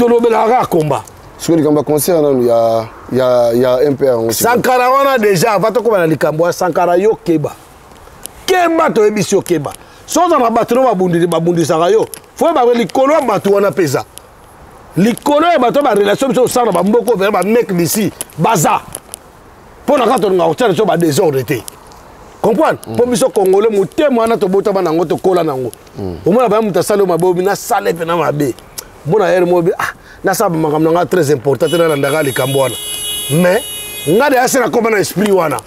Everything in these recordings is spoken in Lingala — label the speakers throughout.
Speaker 1: tolobelaka combat.
Speaker 2: Sur le combat concert, il y a un père aussi.
Speaker 1: Sankara wana déjà va to koma na likambo Sankara yo keba. Keba to ebisio keba. Soza na batro babundi sakayo. Faut ba likolo batu wana pesa. Likolo e bato ba relation so sana ba mboko vers ba mec d'ici baza. Pour la quand on a obtenu so ba désordre té. Comprendre? Pour biso congolais mutema na to bota ba nango to kola nango. Au moins ba muta salo mabobi na sale pe na mabe. Bona ere mobi na sa makambo nga très important na ndaka likambo wana. Mais nga de asena komba na esprit wana.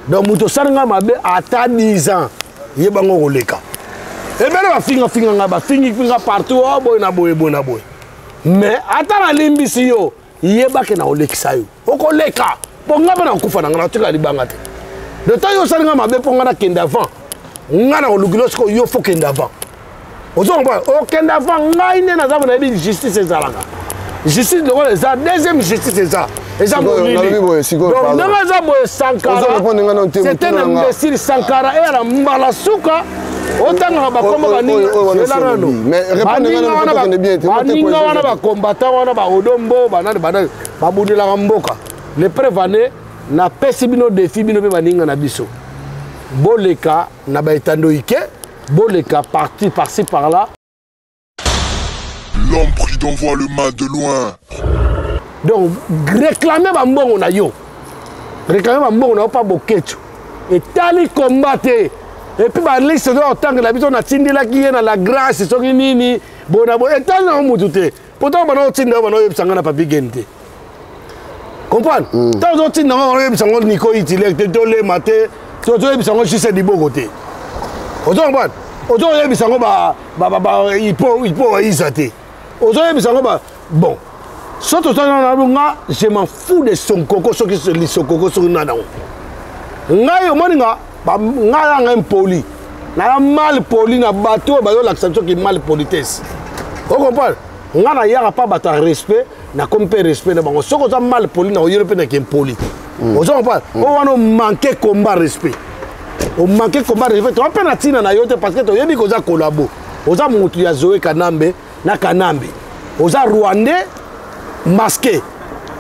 Speaker 1: Donc muto sanga mabe ata 10 ans yebango koleka. Et bien ba finga nga ba finga partout oh boy na boy. Mais ata na limbisi yo yebake na olekisa yo. Okoleka. Ponga ba na kufa na nga tika libanga te. De temps yo sanga mabe ponga na kenda avant. Nga na olugilo sko yo fo kenda avant. Ozomba o kenda avant nga ine na zamu na bi justice ezalaka. Justice de ça deuxième justice c'est ça. Et ça donc nanga boy Sankara. C'était un imbécile Sankara et la mbalasuka. Otanga ba komba bani.
Speaker 2: Mais répondez bien.
Speaker 1: Baninga wana ba combattant wana ba odombo banane ba budela mboka. Le prévané na pesi bino défi bino be baninga na biso. Boleka na ba etando ike, boleka parti par-ci par-là.
Speaker 3: L'homme pris d'envoie le mal de loin.
Speaker 1: Donc, réclamer Bambongo na yo. Réclamer Bambongo na pas bokecho. Et tali combattre. Et puis, la liste de autant que la vision na tindela qui est dans la grâce, so nini, bonabo, et tant na mutute. Pourtant, on a tindela, on a eu sangana papi gente. Comprendre? Tant on tindela, on a eu sangana Nico Itilek, tole maté, so on a eu sangana Chise di Bogote. On comprend? On a eu sangana Ipo Isate. Aujourd'hui, bon, je m'en fous de son coco, ce qui se lit son coco sur une nana. Un poli. Mal poli, na bateau, l'accentuation qui est mal politesse. Vous comprenez? On n'a pas de respect, na comme respect. Ce qu'on a mal poli, na européen qui est poli. Vous comprenez? On a manqué combat respect. On manqué combat respect. On a peine à tirer na yote parce que tu as dit qu'on a collabo. On a montré à Zoé Kanambe, na Kanambe. Oza Rwandais masqué.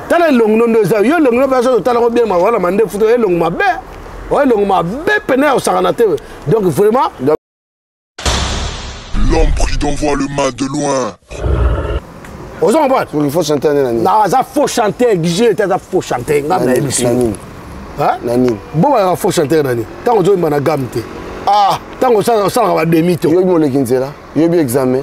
Speaker 1: Tala long non de ça. Yo long non personne tala bien ma wala mande photo long ma be. Ouais long ma be pené au saranate. Donc vraiment
Speaker 3: l'homme pris d'envoie le mal de loin.
Speaker 1: Oza on parle.
Speaker 2: Il faut chanter nani.
Speaker 1: Na ça faut chanter exigé ça faut chanter ngam na émission. Hein? Nani. Bon va faut chanter nani. Tant on na gamte. Ah, tant on ça va demi-to.
Speaker 2: Yo mo le kinzela. Yo bi examen.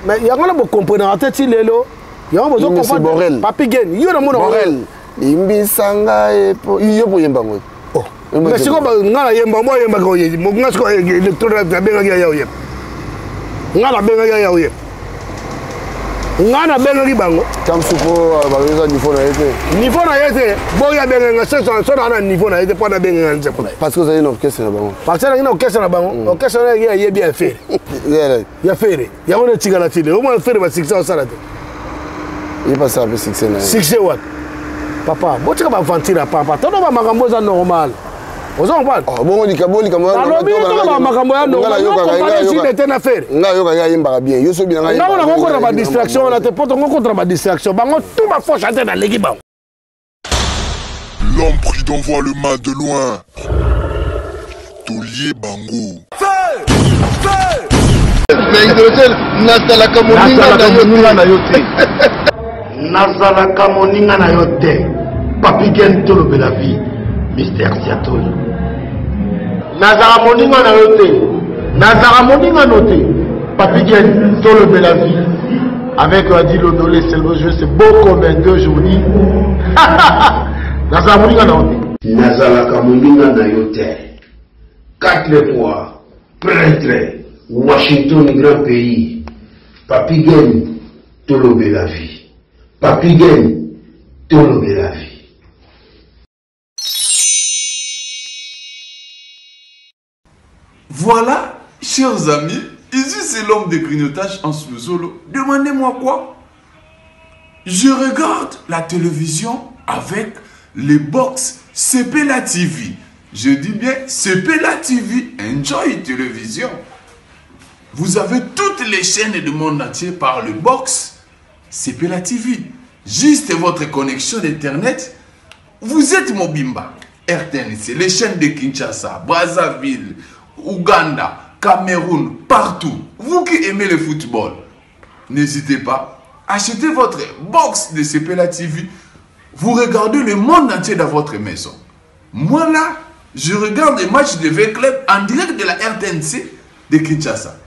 Speaker 1: Mais il y a un peu de comprendre tête lelo. Il y a un peu de comprendre. Papi gen, il y a un peu de Borel.
Speaker 2: Imbi sanga e po iyo po yemba ngo.
Speaker 1: Oh. Mais c'est comme ngala yemba mo yemba ko yedi. Mo ngasko électoral ta benga ya yem. Ngala benga ya yem. Ngana benga ki bango.
Speaker 2: Tam suko ba reza niveau na yete.
Speaker 1: Niveau na yete. Bo ya benga ngasa so na niveau na yete po na benga ngance po.
Speaker 2: Parce que ça y est orchestre na bango.
Speaker 1: Parce que na orchestre na bango. Orchestre na ya bien fait. Ya fait. Ya on est tigala tile. Au moins faire ba succès au salade.
Speaker 2: Il passe un peu succès na.
Speaker 1: Succès what? Papa, bo tika ba vantira papa. Tono ba makambo za normal. Ozo on parle.
Speaker 2: Oh bon likaboli kama
Speaker 1: ba makambo ya normal.
Speaker 2: Nga yo ka yemba bien. Yo so bien nga.
Speaker 1: Nga on a encore ba distraction na te poto contre ba distraction. Bango tout ba faut chanter dans l'équipe.
Speaker 3: L'homme pris d'envoie le mal de loin. Tolier Bango.
Speaker 4: Nazalaka moninga na yote. Papi gen tolo la vie. Mystère Siatoli. Nazara moninga na yote. Nazara moninga noté. Papi gen tolo la vie. Avec Adilo Dolé, c'est le jeu, c'est beau comme un deux journées. Nazara moninga na yote. Nazalaka moninga na yote. 4 fois prêtre. Washington, grand pays. Papi gen tolo la vie. Papi gen tolo la vie.
Speaker 5: Voilà, chers amis, ici c'est l'homme de grignotage en sous-solo. Demandez-moi quoi? Je regarde la télévision avec les box Sepela TV. Je dis bien Sepela TV, enjoy télévision. Vous avez toutes les chaînes du monde entier par le box. Sepela TV. Juste votre connexion d'Internet. Vous êtes Mobimba. RTNC, les chaînes de Kinshasa, Brazzaville, Ouganda, Cameroun, partout. Vous qui aimez le football, n'hésitez pas. Achetez votre box de Sepela TV. Vous regardez le monde entier dans votre maison. Moi là, je regarde les matchs de V-Club en direct de la RTNC de Kinshasa.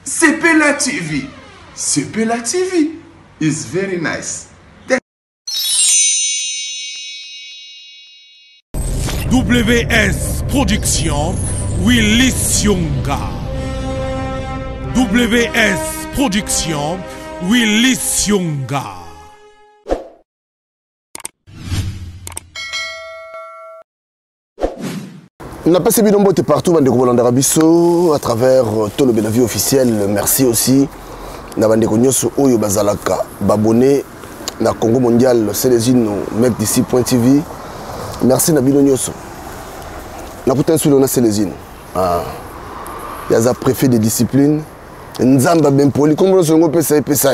Speaker 5: Sepela TV. Sepela TV is very nice.
Speaker 6: WS Production, Willy Sionga. WS Production, Willy Sionga.
Speaker 2: On a passé Bidombo partout, Bandeko Bolanda-Rabiso, à travers tout le Benavi officiel. Merci aussi. Na Bandeko Nyoso Oyo Bazalaka, Babone, na Congo Mondial, Célésine, mec d'ici.tv. Merci Nabino Nyoso. Na putain sur le Célésine. Il y a un préfet de discipline. Nzamba ben poli. Comme on se pesa pesa.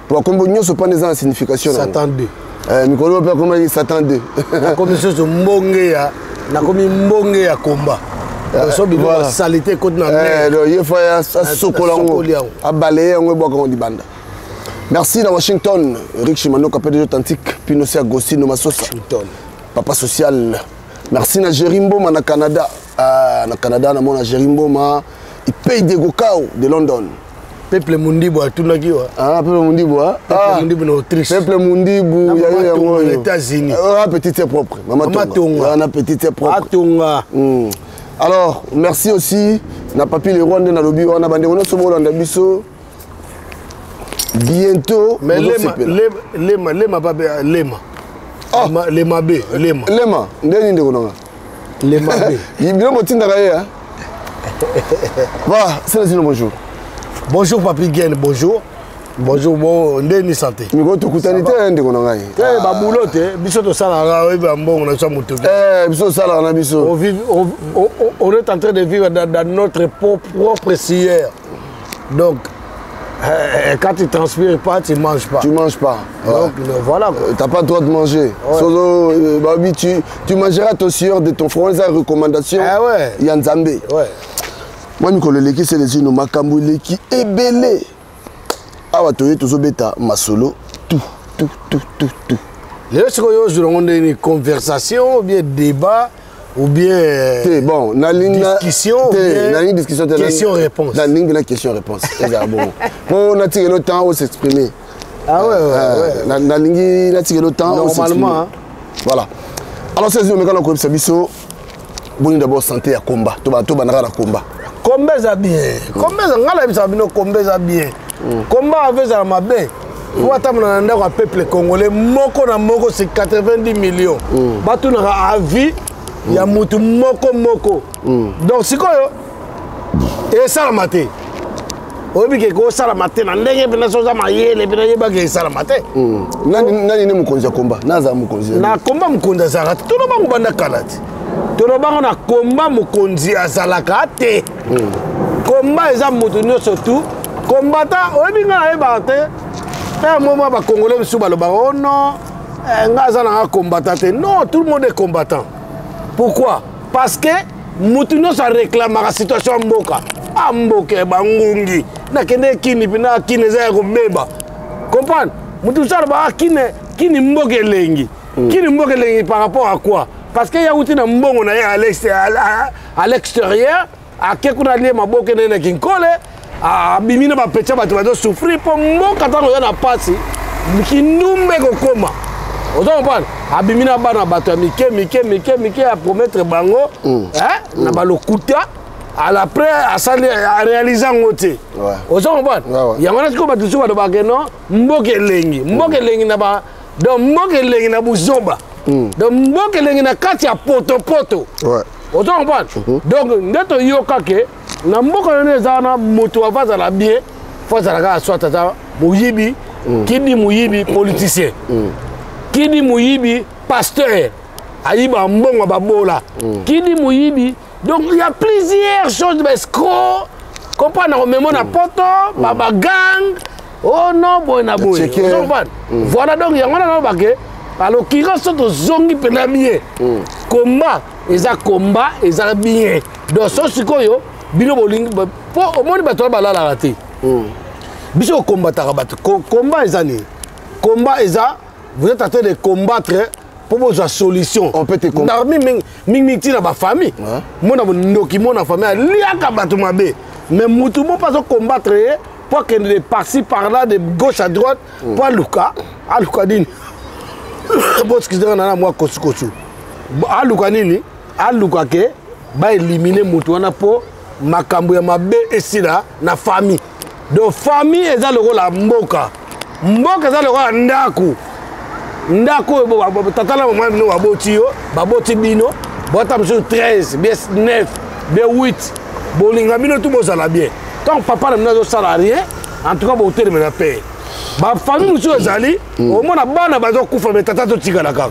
Speaker 2: Pour comme Nyoso pas des signification.
Speaker 1: S'attendait.
Speaker 2: Mikolo pas comment il s'attendait.
Speaker 1: Comme chose mbonge ya. Na komi mbonge ya combat. So bi la salité côté na mer.
Speaker 2: Il faut ya sokolango. A balayer on boka on di banda. Merci na Washington, Rick Shimano capé authentique, Pinochet Agostino Masosa. Washington. Papa social. Merci na Jerimbo na Canada. Na Canada na mona Jerimbo ma il paye des gokao de London.
Speaker 1: Peuple Mundibo a tout nakiwa.
Speaker 2: Peuple Mundibo
Speaker 1: Peuple Mundibo na Autriche.
Speaker 2: Peuple Mundibo ya
Speaker 1: aux États-Unis.
Speaker 2: Petite propre. Maman Tonga. Na petite propre.
Speaker 1: Tonga.
Speaker 2: Alors, merci aussi na papi le Rwanda na lobby on a bandé on so bolanda biso. Bientôt
Speaker 1: mais lema babe lema. Lema B, lema.
Speaker 2: Lema, ndeni ndeko nanga.
Speaker 1: Lema B.
Speaker 2: Ibilo motinda kaye hein. Va, c'est bonjour.
Speaker 1: Bonjour Papi Gen, bonjour. Bonjour, bon, ndeni santé.
Speaker 2: Miko tokutanite ndeko nanga.
Speaker 1: Baboulot biso to sala ba mbongo na chamuto.
Speaker 2: Biso sala na biso.
Speaker 1: On est en train de vivre dans notre propre ciel. Donc quand tu transpires pas, tu manges pas.
Speaker 2: Tu manges pas.
Speaker 1: Donc voilà.
Speaker 2: Tu n'as pas le droit de manger.
Speaker 1: Ouais.
Speaker 2: Solo, babi, tu mangeras ton sueur de ton front. Les recommandations.
Speaker 1: Ah ouais.
Speaker 2: Yanzambe.
Speaker 1: Ouais.
Speaker 2: Moi, Nicolas Leki, c'est les unes Makambu Leki et belé. Awa toye tozo beta masolo. Tout.
Speaker 1: Est-ce que vous avez une conversation ou bien débat ou bien
Speaker 2: bon,
Speaker 1: discussion question-réponse.
Speaker 2: La ligne de la question-réponse. On a tiré le temps pour s'exprimer.
Speaker 1: Ah ouais.
Speaker 2: La ligne a tiré le temps pour s'exprimer.
Speaker 1: Normalement.
Speaker 2: Voilà. Alors, c'est ce que nous avons fait. Bon, d'abord, santé à combat. Tout le monde a combat.
Speaker 1: Combat ça bien. Combat ça bien. Combat avec ça ma bien. Vous attendez un peuple congolais. Moko na moko c'est 90 millions. Batu na à vie. Il y a mutu moko. Donc si quoi et ça la maté. Obi ke ko ça la maté na ndenge bina soza mayele bina yeba ke ça la maté.
Speaker 2: Nani ne mukonza combat. Naza mukonza.
Speaker 1: Na combat mukonza zara. Tout le monde banda kalati. Tout le monde na combat mukonzi azalaka te. Combat eza mutu no surtout combattant obi nga yeba te. Un moment ba congolais musu ba loba oh non ngaza na combattant te. Non, tout le monde est combattant. Pourquoi? Parce que Moutouno ça réclame la situation mboka. Mboka bangungi. Na kende kini pina kine za ko beba. Comprendre? Moutouno ça ba kini mboka lengi. Kini mboka lengi par rapport à quoi? Parce que ya uti na mbongo na ya à l'extérieur, à kekuna lié maboka na kinkole, a bimina ba pecha ba to souffrir pour mboka tango ya na pasi. Kinumbe ko koma. Vous comprenez? Abimina bana bato mike à promettre bango na balokuta à l'après à réaliser ngote. Vous comprenez? Il y a un qui va tout sur le bageno mboke lengi na ba donc mboke lengi na buzoba. Donc mboke lengi na kati ya poto. Vous comprenez? Donc ndeto yoka ke na mboka ne zana moto avaza la bien faut ça la soit tata muyibi qui dit muyibi politicien. Qui dit Mouyibi, pasteur, Aïba Mbongo Babola. Qui dit Mouyibi. Donc il y a plusieurs choses, mais escrocs, comprenez, on met mon poto, baba gang, oh non boy na boy voilà donc yango na bake alors qui reste to zongi pena bien combat eza bien donc so sikoyo bino bolingi po omoni bato balala raté biso combattre bato combat ezani combat eza vous êtes en train de combattre pour vos solutions
Speaker 2: on peut te combattre
Speaker 1: mingi tina ba famille mona ndoki mona famille liaka bato mabe mais mutu mo pas combattre pour que ne passer par là de gauche à droite pour Luka dini bon excusez-moi na moi kosu Luka nini Luka ke ba éliminer mutu wana po makambo ya mabe esila na famille de famille eza le rôle la mboka eza le rôle ndako tata la maman no baboti bino bota monsieur 13 bien 9 bien 8 bolinga bino tout bozala bien tant papa na nazo salarié en tout cas bo hôtel na paye ba famille monsieur ezali au moins bana bazo kufa mais tata to tika la kaka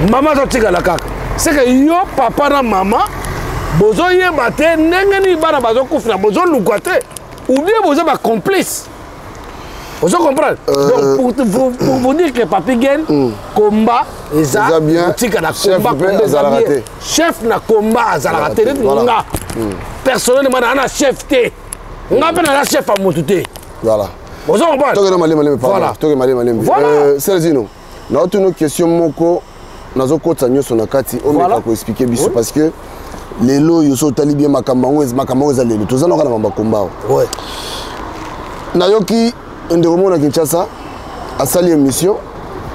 Speaker 1: maman to tika la kaka c'est que yo papa na maman bozo yeba te ndenge ni bana bazo kufa bozo lukate ou bien bozo ba complice. Vous comprenez? Donc pour vous dire que Papi Gen combat eza bien chef na combat azala raté nga personnellement na chef té nga pe na chef a motuté
Speaker 2: voilà
Speaker 1: vous comprenez?
Speaker 2: Voilà Celzino na autre question moko nazo kota nyoso na kati o meka ko expliquer biso parce que lelo yo so tali bien makambo eza lelo tozana kana mamba combat
Speaker 1: ouais
Speaker 2: nayoki ndeko na Kinshasa a sali émission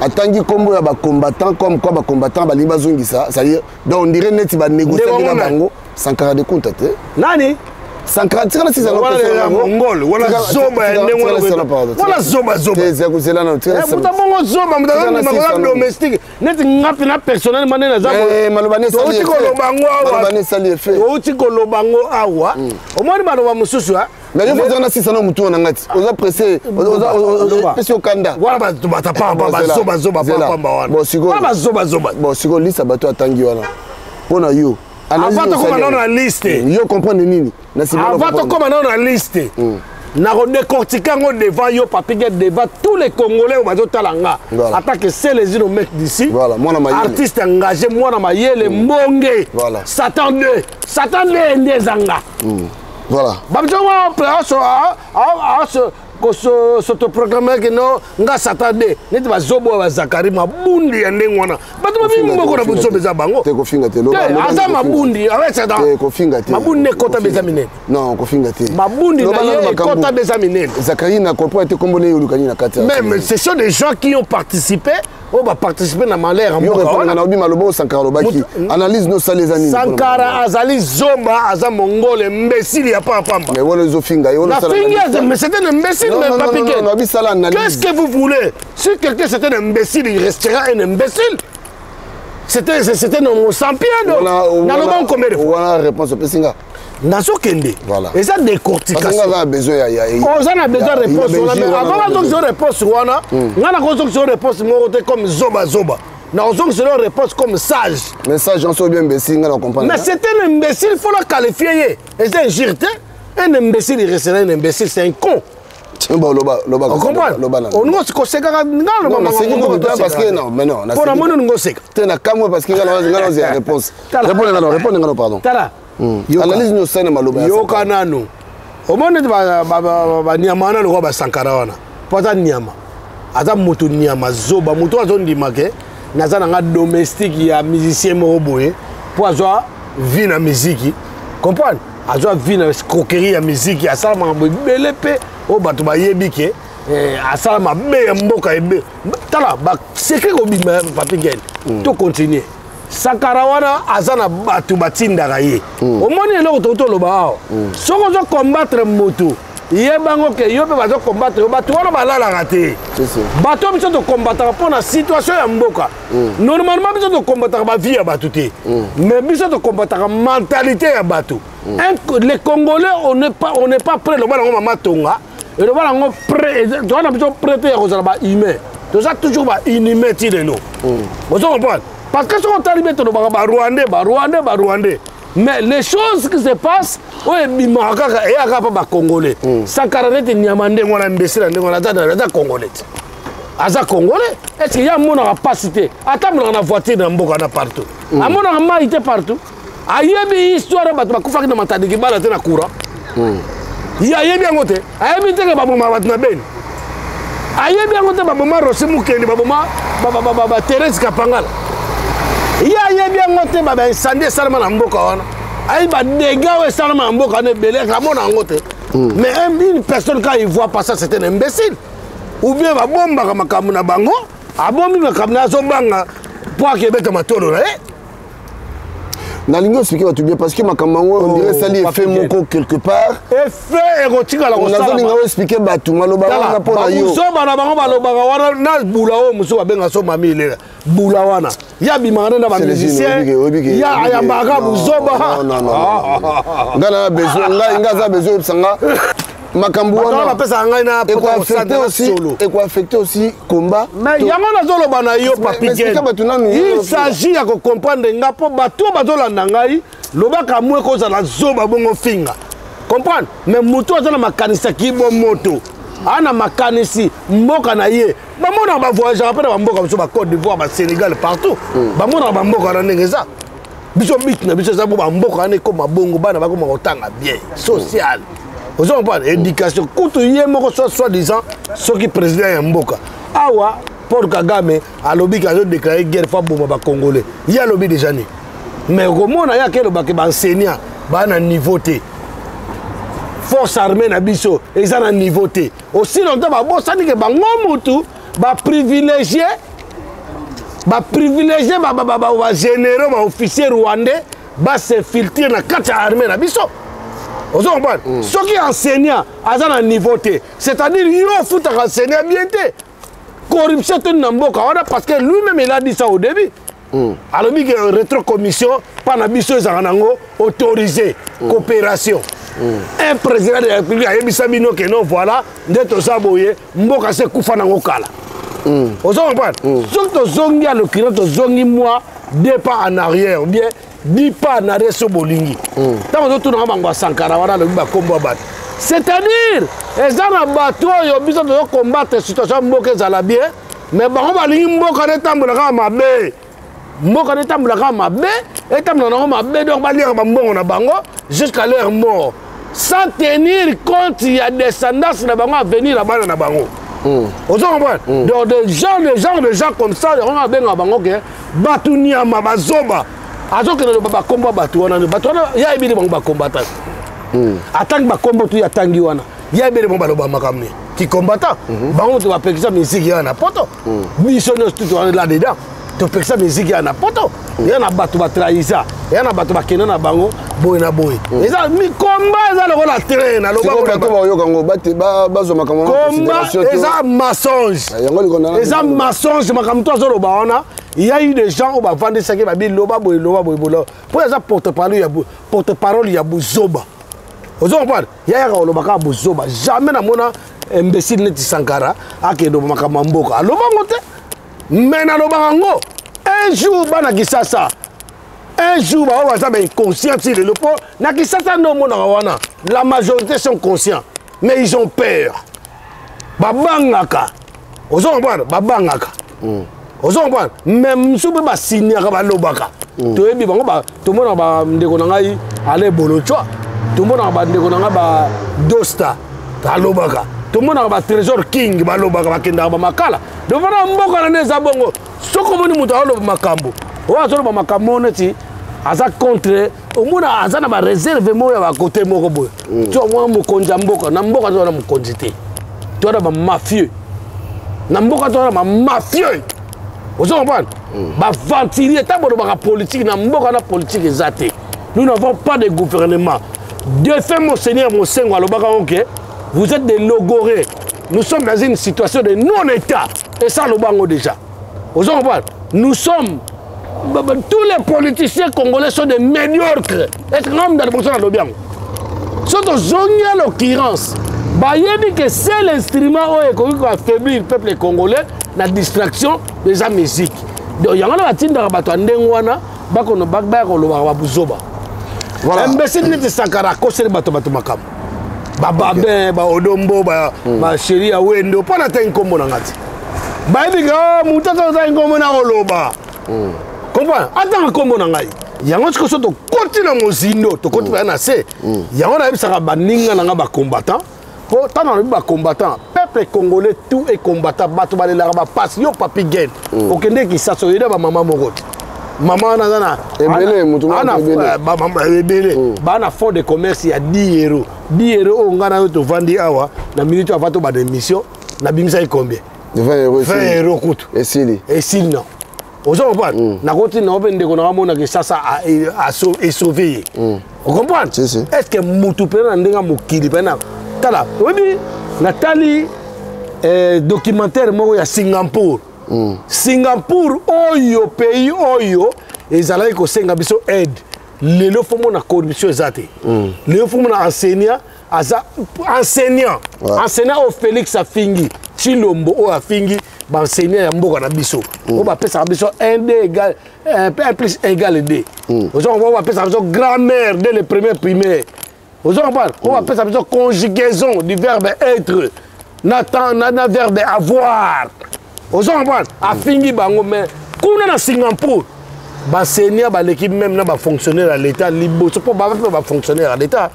Speaker 2: atangi kombo ya ba combattant comme quoi ba combattant ba liba zongisa c'est-à-dire donc on dirait net ba négocier na bango Sankara de compte te
Speaker 1: nani
Speaker 2: Sankara tika na sisa na
Speaker 1: mongol wala zoba wala zoba
Speaker 2: tezia kuzela na tira
Speaker 1: muta bongo zoba muta na domestique net ngapi na personnel manena za
Speaker 2: malobane sali
Speaker 1: malobane sali effet otiko lobango awa o moni bano ba mususu
Speaker 2: mais il faut dire si ça non mutu na ngati oza pressé oza pression kanda
Speaker 1: wala ba bata pa zoba pamba wana
Speaker 2: bon sigo
Speaker 1: wala zoba
Speaker 2: bon sigo lisa bato atangi wana pona yo
Speaker 1: avant to koma na liste
Speaker 2: yo comprendre nini na si
Speaker 1: avant to koma na liste na redécortiquer ngo devant yo Papi Gen devant tous les Congolais bazo talanga attaque c'est les mecs d'ici
Speaker 2: voilà moi na mayele
Speaker 1: artiste engagé moi na mayele mbonge Satan 2 ndezanga
Speaker 2: voilà
Speaker 1: babjongo s'autoproclamer que non nga Saturday neti bazobo ba Zakari mabundi ya ndenge wana bato babi mboko na buso beza bango
Speaker 2: te kofinga te
Speaker 1: aza mabundi avec ça
Speaker 2: te kofinga te
Speaker 1: mabundi kota beza minene
Speaker 2: non kofinga te
Speaker 1: mabundi na ye kota beza minene
Speaker 2: Zakari na comprend été comme ne yolukani na kati
Speaker 1: même ce sont des gens qui ont participé on va participer na malheur en
Speaker 2: mboka na obi malobo Sankara lobaki analyse no sales anini
Speaker 1: Sankara azali zomba aza mongol imbécile ya pamba
Speaker 2: mais wala zo finga yo
Speaker 1: na finga mais c'était un imbécile même Papi Gen qu'est-ce que vous voulez si quelqu'un c'était un imbécile il restera un imbécile c'était un homo sapiens donc na le bon combien de fois
Speaker 2: voilà réponse pesinga
Speaker 1: nazo kende
Speaker 2: voilà
Speaker 1: et ça décortication
Speaker 2: on a besoin
Speaker 1: on a besoin de réponse avant donc je réponse wana ngana ko donc je réponse mo comme zoba na donc je réponse comme sage
Speaker 2: message en so bien imbécile ngana comprendre
Speaker 1: mais c'est un imbécile il faut le qualifier et c'est injurté un imbécile il restera un imbécile c'est un con
Speaker 2: on
Speaker 1: comprend on nous se
Speaker 2: parce que non mais non
Speaker 1: pour amono ngo seka
Speaker 2: tena kamwe parce que ngala za réponse répondez pardon
Speaker 1: tala
Speaker 2: analyse no sana maloba
Speaker 1: yo kanano omone ba nyamana lo ba Sankara wana pota nyama aza moto nyama zoba moto azondima ke naza nga domestique ya musicien mo boye pour azwa vie na musique comprendre azwa vie na croquerie ya musique asala mambo belepe o bato bayebi ke asala mabe ya mboka ebe tala ba secret ko bima Papi Gen to continuer Sankara wana azana bato batindaka ye omoni eloko totoloba awa soki ozo combattre moto yebango ke yo mpe bazo combattre bato wana balalaka te bato biso tocombattaka mpona situation ya mboka normalement biso tocombattaka bavie ya bato te mais biso tocombattaka mentalité ya bato les Congolais on n'est pas prêt loba nango mama tonga eloba nango prêt towana biso prêt te ya kozala bahumain toza toujours bainhumain ti lelo ozo comprendre parce que soki otali be tolobaka barwandais Mais les choses qui se passent, ouais, bimaka et akapa ba congolais. Sankara net nyamande ngona mbesila ngona dada congolais. Aza congolais. Est-ce qu'il y a mon capacité? Attends na voiture na mboka na partout. A mon maïté partout. Ayebi histoire ba kufaki na matadi ki bala tena courant. Ya yebi ngote. Ayebi teke ba mama batna ben. Ayebi ngote ba mama Rosimu Kendi ba mama ba Thérèse Kapangala. Ya yebi ngote ba incendie salama na mboka wana. Ayi ba dégâts ouais salama na mboka na belé ka mona ngote. Mais une personne quand il voit pas ça c'est un imbécile. Ou bien va bomba ka makamu na bango, abomi makamu na zo banga pour que beta matolo là.
Speaker 2: Nalingo expliquer tout bien parce que makamango on dirait ça lui fait mon co quelque part.
Speaker 1: Effet érotique la
Speaker 2: on a besoin de expliquer batu maloba na pona yo.
Speaker 1: So bana bango baloba wana na bulawo muso benga so mami le bulawana. Ya bimana na ba musicien. Ya ayambaka buzoba.
Speaker 2: Non. Ngana besoin ngaza besoin sanga makambo wana
Speaker 1: pesa ngai na
Speaker 2: eko affecter aussi combat.
Speaker 1: Mais yango na zolo bana yo papigé. Il s'agit ya ko comprendre ngapo bato bazolanda ngai lobaka mwe ko za la zoba bongo finga. Comprendre? Mais muto azana makanisa kibo moto. Ana makanisi mboka na ye. Ba mona ba voyager après ba mboka so ba Côte d'Ivoire ba Sénégal partout. Ba mona ba mboka na ndengeza. Biso bit na biso za ba mboka na ko mabongo bana ba ko makotanga bien social. Vous avez pas d'éducation. Quand il y a soi-disant ceux qui président Mboka. Awa, Paul Kagame, a lobby qui a déclaré guerre pour les Congolais. Il y a lobby déjà. Mais comment il y a quelqu'un qui enseignant, un niveau T. Force armée na biso, ils ont un niveau T. Aussi longtemps, ça dit que privilégié, généraux, officiers rwandais, se filtrer dans la carte armée na biso. Vous comprenez? Ceux qui enseignent à un niveau T, c'est-à-dire qu'il faut enseigner bien. Corruption parce que lui-même il a dit ça au début. Alors il y a une rétrocommission, pas na biso autorisé, coopération. Un président de la République a dit Sabino que non, voilà, d'être saboyé, Mboka se koufa na ngokala. Vous comprenez? Ceux qui ont dit à l'occurrence, ils ont dit moi, 2 pas en arrière, ou bien 10 pas en arrière sur Bolingi. C'est-à-dire, les gens ont battu, ils ont besoin de combattre la situation de bien, mais ils ont dit que Mboka ne tamboulera ma bé. Mboka ne tamboulera ma bé, et tamboulera ma bé, donc ils vont dire jusqu'à leur mort. Sans tenir compte, il y a des descendants qui vont venir là-bas. Vous comprenez? Donc des gens comme ça, ils vont venir Batuniama, Bazoba. Alors que le combat Batuana, il y a des combattants. Attends que combat tu as tangiwana. Il y a des combattants qui combattent. Bango tu vas payer ça musique il y a na poto. Missionnaire tout là-dedans. Tu payes ça musique il y a na poto. Il y a na batu batraïsa. Il y a na batu bakena na bango boy na boy. Et ça mi combat ça le la traîne na loba combat et ça mensonge. Et ça mensonge makamto zo loba ona. Il y a eu des gens qui ont vendu ça qui ont dit loba boy. Pour ça porte-parole il y a Buzoba. Vous comprenez? Il y a un Buzoba. Jamais na mona imbécile Neti Sankara a que do makamamboka. Loba ngote. Mais na loba ngo. Un jour bana kisasa. Un jour ba wa za ben conscient sur le pot. Na kisasa no mona wana. La majorité sont conscients, mais ils ont peur. Babangaka. Vous comprenez? Babangaka. Vous comprenez? Même si vous avez signé à Lobaka, tout le monde a dit allez Bolochoa, tout le monde a dit Dosta, à Lobaka, tout le monde a dit Trésor King, à Lobaka, Kenda Makala. Donc voilà, on va aller à Bongo. Ce que nous avons Makambo, on va aller à Makambo, à contre, au monde a réservé à côté de Mokobo. Tu vois, mon conjamboka, Namboka, tu as mon conjité. Tu as un mafieux. Namboka, tu as un mafieux. Vous comprenez? Ventilier, politique, politique exacte. Nous n'avons pas de gouvernement. De fait, mon Seigneur, mon Seigneur, vous êtes des logorés. Nous sommes dans une situation de non-État. Et ça, le bango déjà. Vous comprenez? Nous sommes. Tous les politiciens congolais sont des médiocres. Est-ce que nous avons le bien? Sont en l'occurrence. Il que c'est l'instrument qui a affaibli le peuple congolais, la distraction de la musique. Donc, il y a un petit peu de
Speaker 2: Voilà.
Speaker 1: Imbécile neti Sankara koseli bato makam. Bababin, ba Odombo, ba chéri ya Wendo, pas na ten kombo na ngati. Ba ebiga mutata za kombo na oloba. Comprends? Attends kombo na ngai. Yango tiko so to koti na mozindo, to koti na se. Yango na ebisaka baninga na nga ba combattant. Po tana ba combattant. Peuple congolais tout est combattant, bato balela ba passe yo papi gen. Okende ki saso yeda ba mama mokoti. Maman na
Speaker 2: ebele mutu na
Speaker 1: ebele bana fond de commerce ya 10 euros 10 euros on ngana yo to vandi awa na minute avant to ba d'émission na bimisa e combien
Speaker 2: 20 euros
Speaker 1: 20 euros kutu
Speaker 2: esili
Speaker 1: non ozo comprendre na koti na open de ko na mona que ça a sauvé on comprend est-ce que mutu pena ndenga mukili pena tala obi Nathalie documentaire moko ya Singapour Singapour oyo pays oyo ezalaki kosenga biso aide lelo fomo na corruption ezate lelo fomo na enseignant au Félix Afingi Chilombo o afingi ba enseignant ya mboka na biso o ba pesa biso 1 égale 1 plus 1 égale 2 on va pesa biso grammaire dès le premier primaire on va pesa biso conjugaison du verbe être na verbe avoir. Aux enfants, à finir bango mais kuna na Singapour, ba senior ba l'équipe même na ba fonctionnaire à l'état libo, c'est pas ba fonctionnaire à l'état.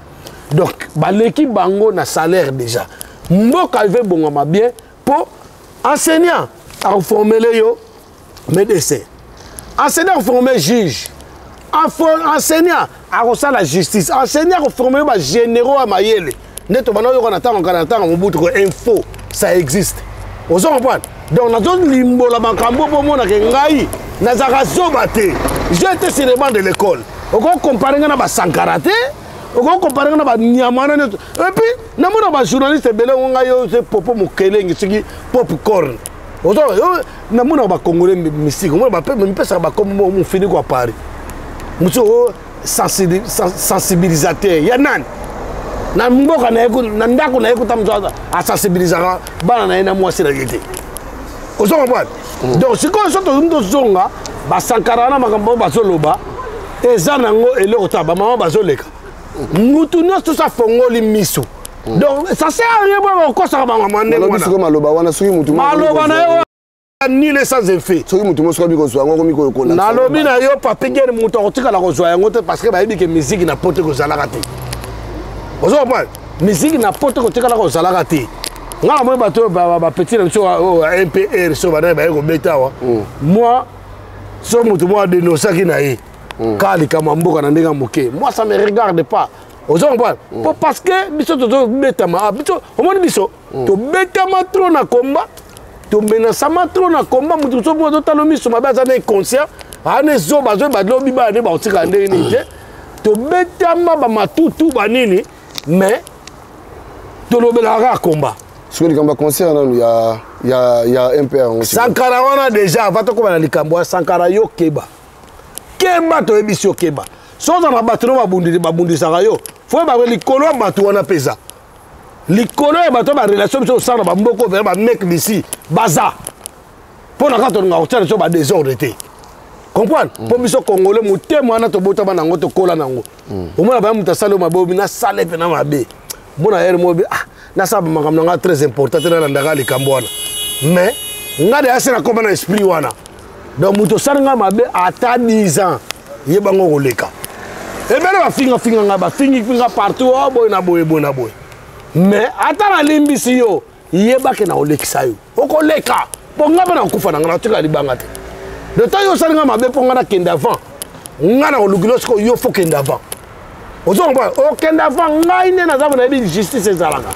Speaker 1: Donc ba l'équipe bango na salaire déjà. Mboka veut bongama bien pour enseignant à former les yo médecin. Enseignant à former juge. Enseignant à reçoit la justice. Enseignant à former ba généraux à mayele. Neto bana yo kana tanga mobutu ko info, ça existe. Aux enfants. Donc, nous avons limbo la makambo pour moi que ngai na zaka zobate. J'étais sur les bancs de l'école. On compare na ba Sankara te, on compare na ba Nyamana et puis na mona ba journaliste belé ngai yo se popo mukelengi siki popcorn. Ozo na mona ba congolais mystique, mona ba pe me pesa ba comme mo fini ko Paris. Muso sensibilisateur ya nan. Na mboka na eko na ndako na eko tamzo a sensibiliser bana na moi c'est la vérité. Donc, si on a zonga, Sankara na makambo bazoloba, eza nango eloko ba mama bazoleka. Mutu tout ça fongoli miso. Donc, ça sert à rien pour ça ba mama
Speaker 2: maloba wana suki mutu
Speaker 1: maloba na ni les sans effet.
Speaker 2: Suki mutu mo sobi ko so ngo mi ko na.
Speaker 1: Na lobi na yo papigere mutu otika la ko so yango te parce que ba yebi que musique na pote ko zala raté. Ozo pas musique na pote ko tika la ko zala raté. Nga moi bato ba petit na biso MPR so ba na ba ko beta wa moi so mutu moi dénoncer ki na ye kali kama mboka na ndenga moke moi ça me regarde pas ozo comprendre parce que biso to beta ma biso o moni biso to beta ma trop na combat to menace ma trop na combat mutu so mo to talomi so ma ba za na inconscient ane zo ba zo ba lobi ba ne ba otika ndenge ni te to beta ma ba matutu ba nini mais to lobela ka combat.
Speaker 2: Sur les combats concert, il y a un peu aussi.
Speaker 1: Sankara on a déjà, va te comment Likambo Sankara yo keba. Keba to ebisio keba. So dans la batterie babundi sarayo. Faut ba likolo batu wana pesa. Likolo bato ba relation so sana ba mboko vers ba mec d'ici baza. Pour na quand on a hôtel so ba désordre té. Comprendre? Pour biso congolais mutema na to bota banango to kola nango. Au moins ba mutasalo mabobi na sale pe na mabe. Bona yer mobi na sabu makambo nga très important na ndaka likambo wana mais nga de asena comme na esprit wana donc muto saranga mabe ata 10 ans yebango koleka e bele ba finga nga ba finga partout oh boy na boy mais ata na limbisi yo yebake na olekisa yo okoleka po nga bana kufa na nga tika libanga te de temps yo saranga mabe po nga na kenda avant nga na olugilo sko yo fo kenda avant ozo ba o kenda avant nga ine na zabu na bi justice ezalaka.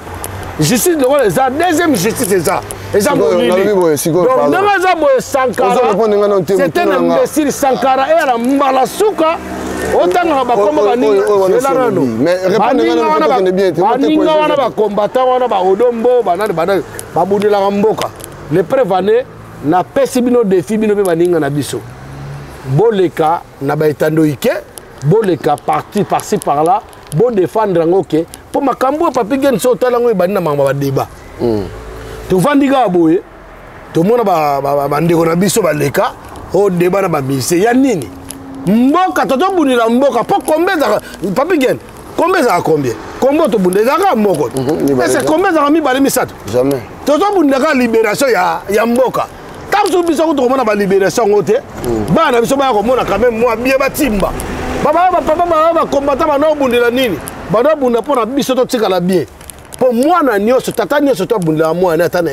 Speaker 1: Justice de quoi ça deuxième justice c'est ça. Et ça donc dans la Sankara c'est un imbécile Sankara et la Mbalasuka autant ba comme ba ninga
Speaker 2: mais répondez bien
Speaker 1: baninga wana ba combattant wana ba Odombo banana ba budila mboka le prévané na pesi bino défi bino be baninga na biso boleka na ba etandoike boleka parti par-ci par-là bon défendre ngoke pour makambo papi gen so talango ibana mama ba débat to vandiga boye to mona ba ndeko na biso ba leka o débat na ba mise ya nini mboka toto bundela mboka po combien za papi gen combien za combien combo to bundela ka moko mais c'est combien za mi bale misato
Speaker 2: jamais
Speaker 1: toto bundela libération ya mboka tamso biso ko to mona ba libération ngote bana biso ba ko mona quand même moi bien batimba baba ba combattant ba no bundela nini ba no bunda pona biso to tika la bien pour moi na nyoso tata nyoso to bundela moi na tana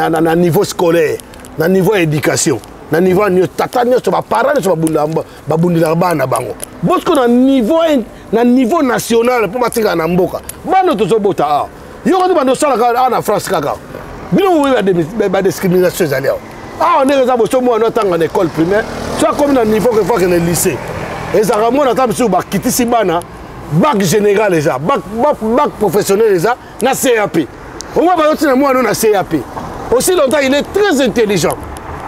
Speaker 1: na niveau scolaire na niveau éducation na niveau nyo tata nyo so ba parents so ba bundila bana bango bosko na niveau national pour batika na mboka bano to so bota a yo ko bando sala ka na France kaka bino we ba discrimination zalio on est za boso mo na tanga na école primaire soit comme na niveau que fois que le lycée et ça ramon na tam sur ba kitisi bana bac général déjà bac professionnel déjà na CAP on va ba yotina mo na CAP aussi longtemps il est très intelligent.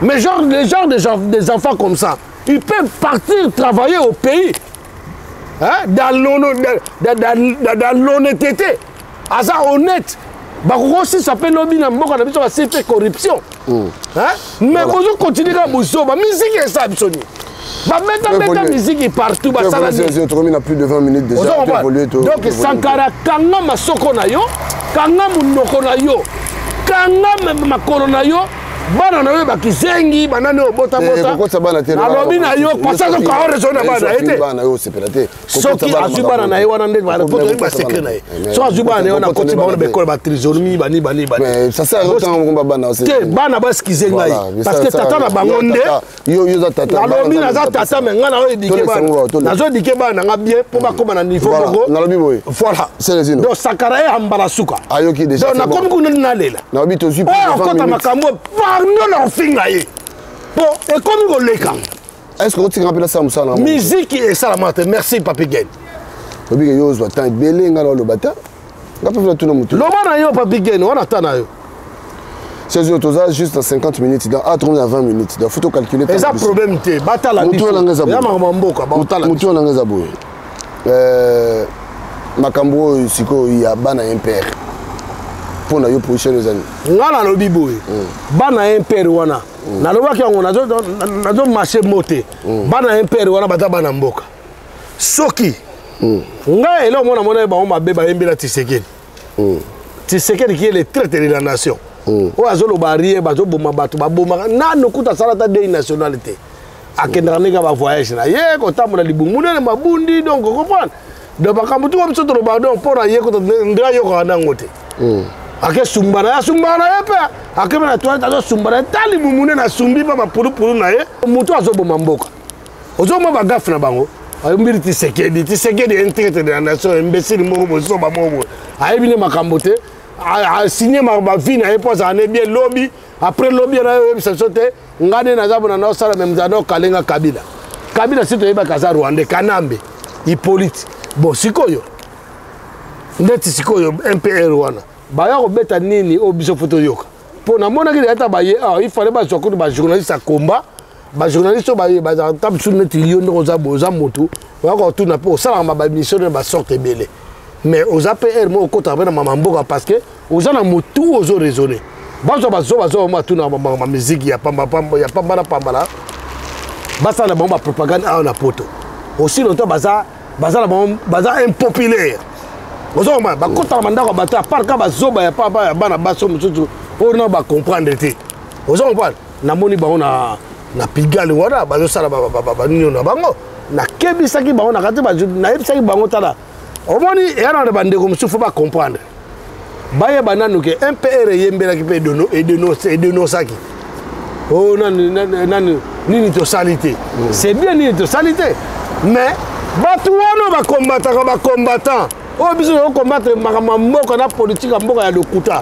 Speaker 1: Mais des enfants comme ça, ils peuvent partir travailler au pays. Hein? Dans l'honnêteté. À ça, honnête. Aussi, ça peut lobby dans le monde, ça fait corruption. Hein? Mais vous continuez à vous la musique est ça, Bissoni. La musique est partout.
Speaker 2: On a plus de 20 minutes déjà.
Speaker 1: Donc, Sankara, Kanga Masoko na yo, Kanga Munoko na yo, Kanga Makoro na yo, bana na yo bakizengi banane obota alobi na yo pasazo ka raison na bana ete
Speaker 2: bana yo sepelate
Speaker 1: soki azu bana na yo wana nde bana poto ba secret na ye so azu bana yo na koti ba be ko ba trésorerie bani
Speaker 2: mais ça sert autant ko bana aussi
Speaker 1: te bana ba skizenga yi parce que tata na bango nde
Speaker 2: yo za tata
Speaker 1: alobi na za tata me ngana yo dike bana nazo dike bana nga bien pour ba koma na niveau boko
Speaker 2: nalobi boy
Speaker 1: voilà
Speaker 2: c'est les
Speaker 1: donc Sankara e ambala suka
Speaker 2: ayoki déjà
Speaker 1: donc na komi ko na lela
Speaker 2: na obi to suis
Speaker 1: kota makambo non leur fingaye bon et comme on leka
Speaker 2: est-ce que tu rappelles ça musala
Speaker 1: musique et ça la mate merci papi gen
Speaker 2: obi yo zo tan belé ngalo lo bata ngapo fla tout no mutu
Speaker 1: lo bana yo papi gen on attend na yo
Speaker 2: ces autres ça juste dans 50 minutes dans à 20 minutes il faut calculer
Speaker 1: et ça problème té bata la
Speaker 2: mutu na ngaza
Speaker 1: ya mamboka ba utala
Speaker 2: mutu na ngaza boye makambo siko ya bana impère pour na yo prochaine année
Speaker 1: ngala lobi boye bana impère wana na loba ki ngo nazo marché moté bana impère wana bata bana mboka soki nga elo mona ba on beba embela Tshisekedi Tshisekedi qui est le traître de la nation o azolo barrière bazo boma bato baboma nano kuta salata de nationalité akendra nega ba voyage na ye ko tamona libumune na mabundi donc comprendre de bakambu to biso to ba donc pour ye ko ndra yo ko na ngote ake sumbana ye pe ake na toi tazo sumbana tali mumune na sumbi ba puru na ye mutu azoboma mboka ozoma ba gafu na bango ayumbiri Tshisekedi intérêt de la nation imbécile mo boso ba mo ayebine makambo te a signé ma vie na époque année bien lobby après lobby na yo ça sauté ngane na zabona na sala même zano kalenga Kabila sito yeba kaza Rwanda Kanambe Hippolyte bon sikoyo ndeti sikoyo MPR wana baya ko beta nini obiso photo yoka po na mona ki ata baye il fallait ba sokutu ba journaliste a combat ba journaliste ba tab sur net lion ndo za boza moto wa ko tuna po sala ma ba mission ba sorte belé mais aux APR mo ko ta na mamboka parce que aux ana motu ozo raisonner bazo ma tuna ma musique ya pamba na pamba basa na bomba propagande na poto aussi longtemps baza impopulaire ozoma bakota mandako bato à part ka bazoba ya papa ya bana baso mususu ona ba comprendre te ozoma na moni ba ona na pigali wana bazo sala ba nino na bango na kebisaki ba ona kati ba na ebisaki bango tala omoni yana ba ndeko musufu ba comprendre baye bananu ke MPR yembela ki pe dono saki oh nan nini to salité c'est bien nini to salité mais batu wana ba combattant o biso ko combattre makama mboka na politique mboka ya lokuta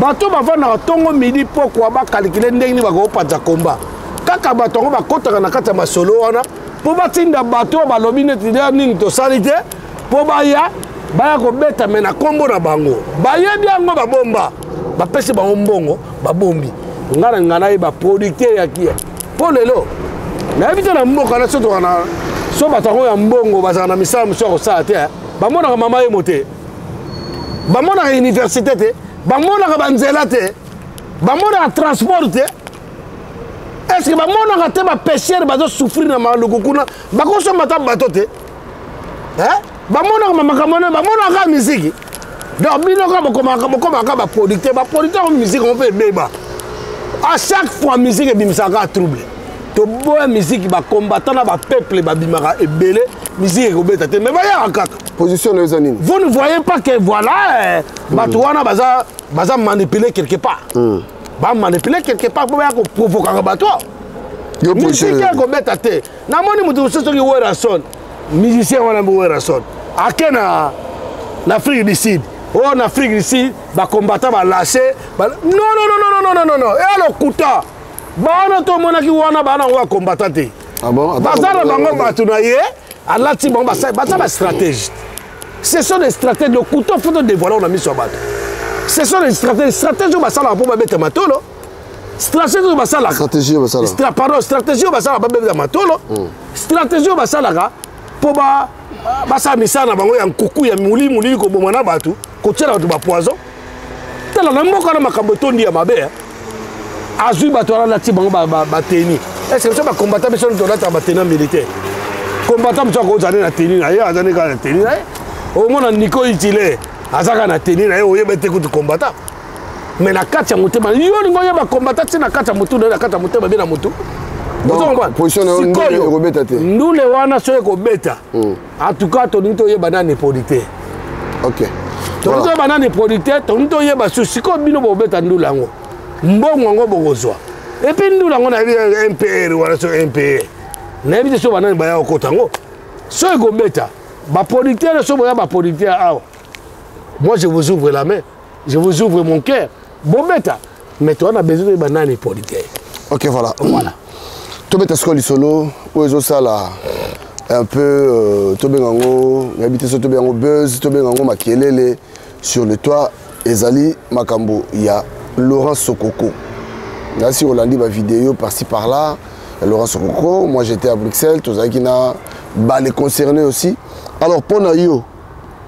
Speaker 1: bato bavanda tongo midi pokwa ba calculer ndenge ba ko pata combat kaka bato ko ba kotaka na kata masolo wana po batinda bato ba lobi neti nini to salité po baya ko beta mena kombo na bango baye biango ba bomba ba pese ba mbongo ba bombi ngana ba producteur ya kia po lelo na ebita na mboka na soto kana so batango ya mbongo bazana misala musoko sa te bamona mama ye moté bamona université te bamona banzela te bamona transport te est-ce que bamonaka te bapêcheur bazosouffrir na maluku kuna bakosomba ta bato te bamonaka makambo ne bamonaka misiki donc binoka bokomaka baproducteur baproducteur musique on peut beba à chaque fois musique ebimisaka trouble toboya musique bacombattant na bapeuple babimaka ebele musique ekobeta te mais bayaka kaka
Speaker 2: position na eza nini
Speaker 1: vous ne voyez pas que voilà bato wana baza manipuler quelque part bamanipuler quelque part po baya koprovokaka bato musique ekobeta te namoni moto mosusu soki werason musicien wana mbi werason ake na Afrique du Sud en Afrique du Sud bacombattant balâché non et lokuta bana tomonaki wana bana ngo combattant te bazala bango bato na ye alati bango baza bastratégie ce sont des stratégies le couteau faut te dévoiler on a mis sur bato ce sont des stratégies basala pour babeta matolo stratégie basala pardon stratégie basala pour babeta matolo stratégie basala pour basa misana bango ya nkuku ya muli ko bomana bato ko tshela bato ba poison tala na mboka na makambo tondi ya mabe azui bato ala ti bango ba teni est-ce que ça ba combattant besoin de la batena militaire combattant besoin ko zane na teni na ye azane ka na teni na ye au mona Nico Itile azaka na teni na ye oyebete ko combattant mais na kati ya motema yo lingo ya ba combattant ti na kati ya motu na kati ya motema be na motu
Speaker 2: position na robeta te
Speaker 1: ndule wana so ekobeta en tout cas to nito yeba na producteur
Speaker 2: OK
Speaker 1: to nito yeba na producteur to nito yeba susi ko bino bobeta ndule yango mbongo ngo bokozwa et puis ndule yango na MPR wala so MPR na ebite so banani baya okotango so ekobeta ba producteur so boya ba producteur awa moi je vous ouvre la main je vous ouvre mon cœur bobeta mais toi on a besoin de banani producteur
Speaker 2: OK voilà tobeta skoli solo ozo sala un peu tobengango habité so tobengango buzz tobengango makelele sur le toit ezali makambo ya Laurent Sokoko. Là si Rolandi ba vidéo par-ci par-là Laurent Sokoko, moi j'étais à Bruxelles, tous qui na ba les concernés aussi. Alors pour yo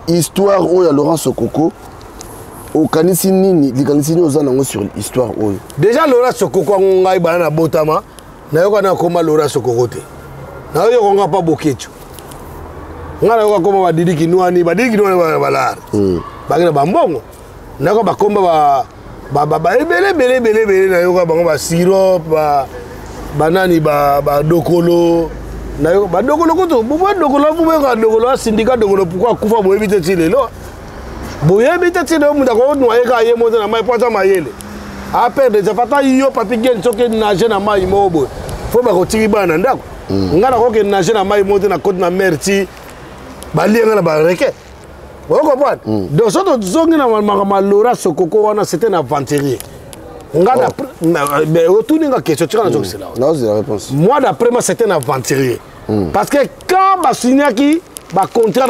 Speaker 2: histoire o ya Laurent Sokoko au kanisi nini likanisi ni ozana sur histoire o.
Speaker 1: Déjà Laurent Sokoko ngai ba na botama na yoka na koma Laurent Sokoko te. Na yo konga pa bokecho. Ngala yoka koma badidi kinwani balar. Bagina bambongo. Na ko bakomba ba ebele na yoka bango ba sirop banani ba dokolo na yoka ba dokolo koto bo dokolo fu ba dokolo syndicat dokolo pourquoi kufa bo ebite ti lelo. Bo ebite ti do muta ko noye ka ye moto na mai pota mayele. Après des afata yo papi gen soke nager na mai mobo. Faut ba ko tiri bana ndako. Ngana ko ke nager na mai moto na côte na merti. Ba lienga na ba reke. Vous comprenez? Donc, ce Laurent Sokoko, c'était un aventurier. Mais autour de la question, tu as la réponse. Moi, d'après moi, c'était un aventurier. Parce que quand je signé un contrat,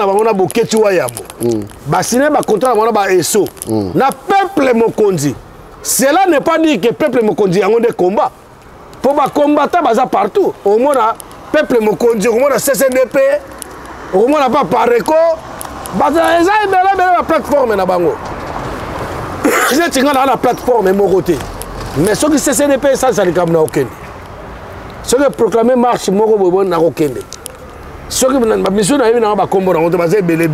Speaker 1: je signé un contrat, le peuple Mokondi. Cela n'est pas dit que le peuple Mokondi a des combats. Pour combattre partout. Au moins, le peuple Mokondi, au moins, le CCDP, au moins, pas Pareco. Baza eza bela plateforme na bango. Je tinga na plateforme mon côté. Mais ce qui CCDP ça likam na okende. Ce qui proclamer marche moko bobo na okende. Ce qui na mission na yina ba kombo na baza belé.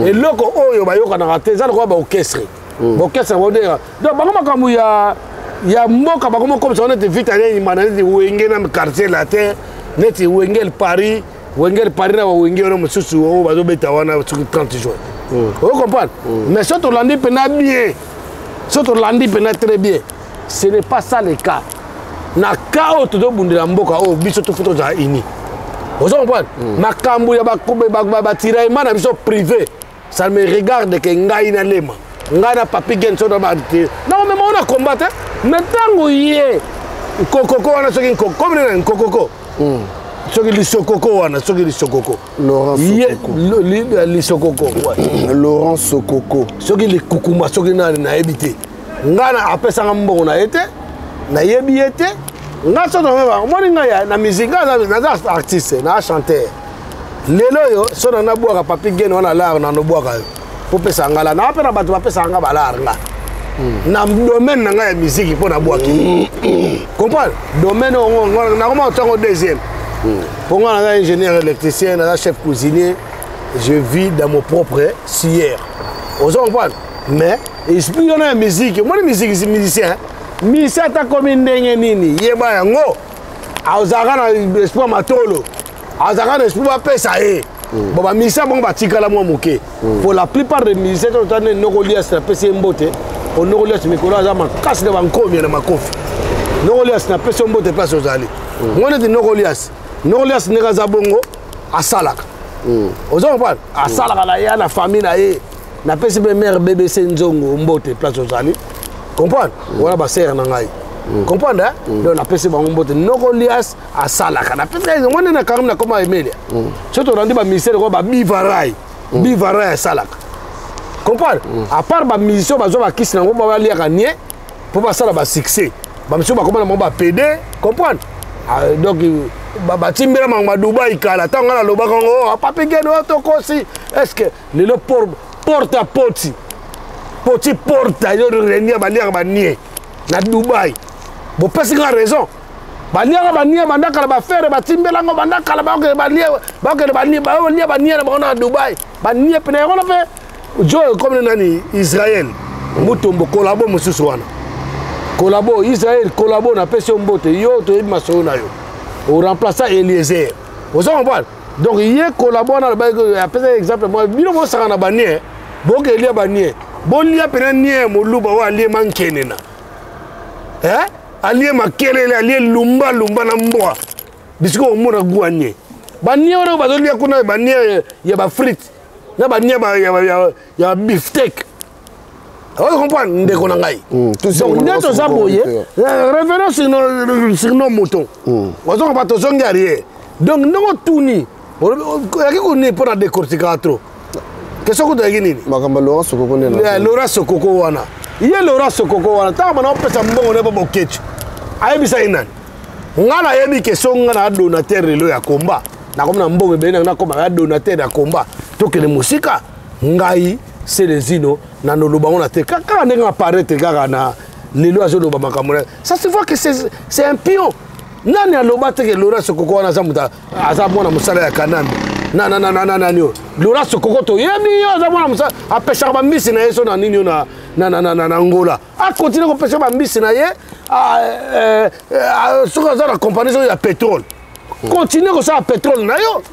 Speaker 1: Et loko oyo ba yoka na raté za ko ba orchestre. Orchestre ba dire. Donc bango makambu ya mboka bango comme ça on était vite allé manani wenge na quartier la terre, neti wenge Paris. Wenger Paris na Wenger na mususu o bazo beta wana sur 30 jours. Vous comprenez? Mais si on l'a pena bien. Si on l'a pena très bien. Ce n'est pas ça le cas. Na cas o to bundela mboka o biso to photo za ini. Vous comprenez? Makambu ya ba tirer mana biso privé. Ça me regarde que ngai na lema. Ngai na papi gen so na ba. Non mais on a combattu. Mais tango yé. Kokoko wana soki comme na kokoko. Soki lisokoko wana soki lisokoko
Speaker 2: Laurent Sokoko
Speaker 1: lisokoko
Speaker 2: Laurent Sokoko
Speaker 1: soki likukuma soki na ebité ngana apesa mbongo na ete na yebi ete nga soto meba moni nga ya na musique na artiste na chanteur lelo yo so na bwaka papi gen wana la na no bwaka po pesa ngala na apena bato ba pesa nga balar nga na domaine na ngai ya musique pour na boaki comprendre domaine na comment autant deuxième pour moi na ingénieur électricien na chef cuisinier je vis dans mon propre sillère vous comprenez mais esprit na musique moi musique c'est musicien ta comme ndenge nini yeba yango azaka na espoir matolo azaka na espoir pesa e bon ba musicien bon ba tikala moi moké pour la plupart des musiciens to tane nokolia sa pesa mbote on nokolia se mikolo azama kasi de bankomi na makofi nokolia na pesa mbote place ozali ngone de nokolias nega za bongo asalaka ozo comprendre asalaka la ya na famille na ye na pesa be mère BBC nzongo mbote place ozali comprendre wala ba sœur na ngai comprendre donc na pesa bango mbote nokolias asalaka na pesa ngone na karim na koma Emilia surtout randi ba ministère ko ba bivarai asalaka comprendre à part ba mission bazo ba kisi na ngo ba liaka nie pour pas ça ba succès ba mission ba komana mo ba PD comprendre donc ba timbela ma Dubai kala tanga na loba kongo papa geno to kosi est-ce que le porta poti porta yo renia ba liaka ba nie na Dubai bo pesi nga raison ba liaka ba nie banda kala ba faire ba timbela ngo banda kala ba ke ba lia ba nie na Dubai ba nie pene on fait Joe comme nani Israël mutombo collabo mususuana collabo Israël collabo na pesi mbote yo to maso na yo au remplaçant Eliezer vous comprenez donc il collabo na ba apesa exemple moi bino mo saka na banie boke elia banie bolia pena nie mo luba wa alie mankenena alie makele alie lumba na mboa bisiko mo na guanye banie ona bazolia kuna banie ya ba frites na ba nia ba ya beefsteak on comprend ndeko na ngai donc neto za boye référence sur nos moutons on va pas zongi arrière donc ndoko tuni yaki ko ne pour décortiquer trop qu'est-ce que tu as gini
Speaker 2: makamba Laurent Sokoko
Speaker 1: na Laurent Sokoko wana ye Laurent Sokoko wana ta bana pesa mbongo ne ba bokechu ayebisa inani ngala yebi ke songa na donateur lo ya komba na comme na mbongo be na comme ya donateur ya komba to que les musika ngai c'est les zino na no lubango na te kaka nenga apparaître kaka na lelo azo lo bamakamona ça se voit que c'est un pion nani aloba te que Laurent Sokoko na zamuta azamona musala ya kanambe na nio Laurent Sokoko to yemi azamona musala apesha ba mbisi na yeso na nini na Angola a continuer ko pesha ba mbisi na ye soka za la compagnie ya pétrole continuer ko ça pétrole na yo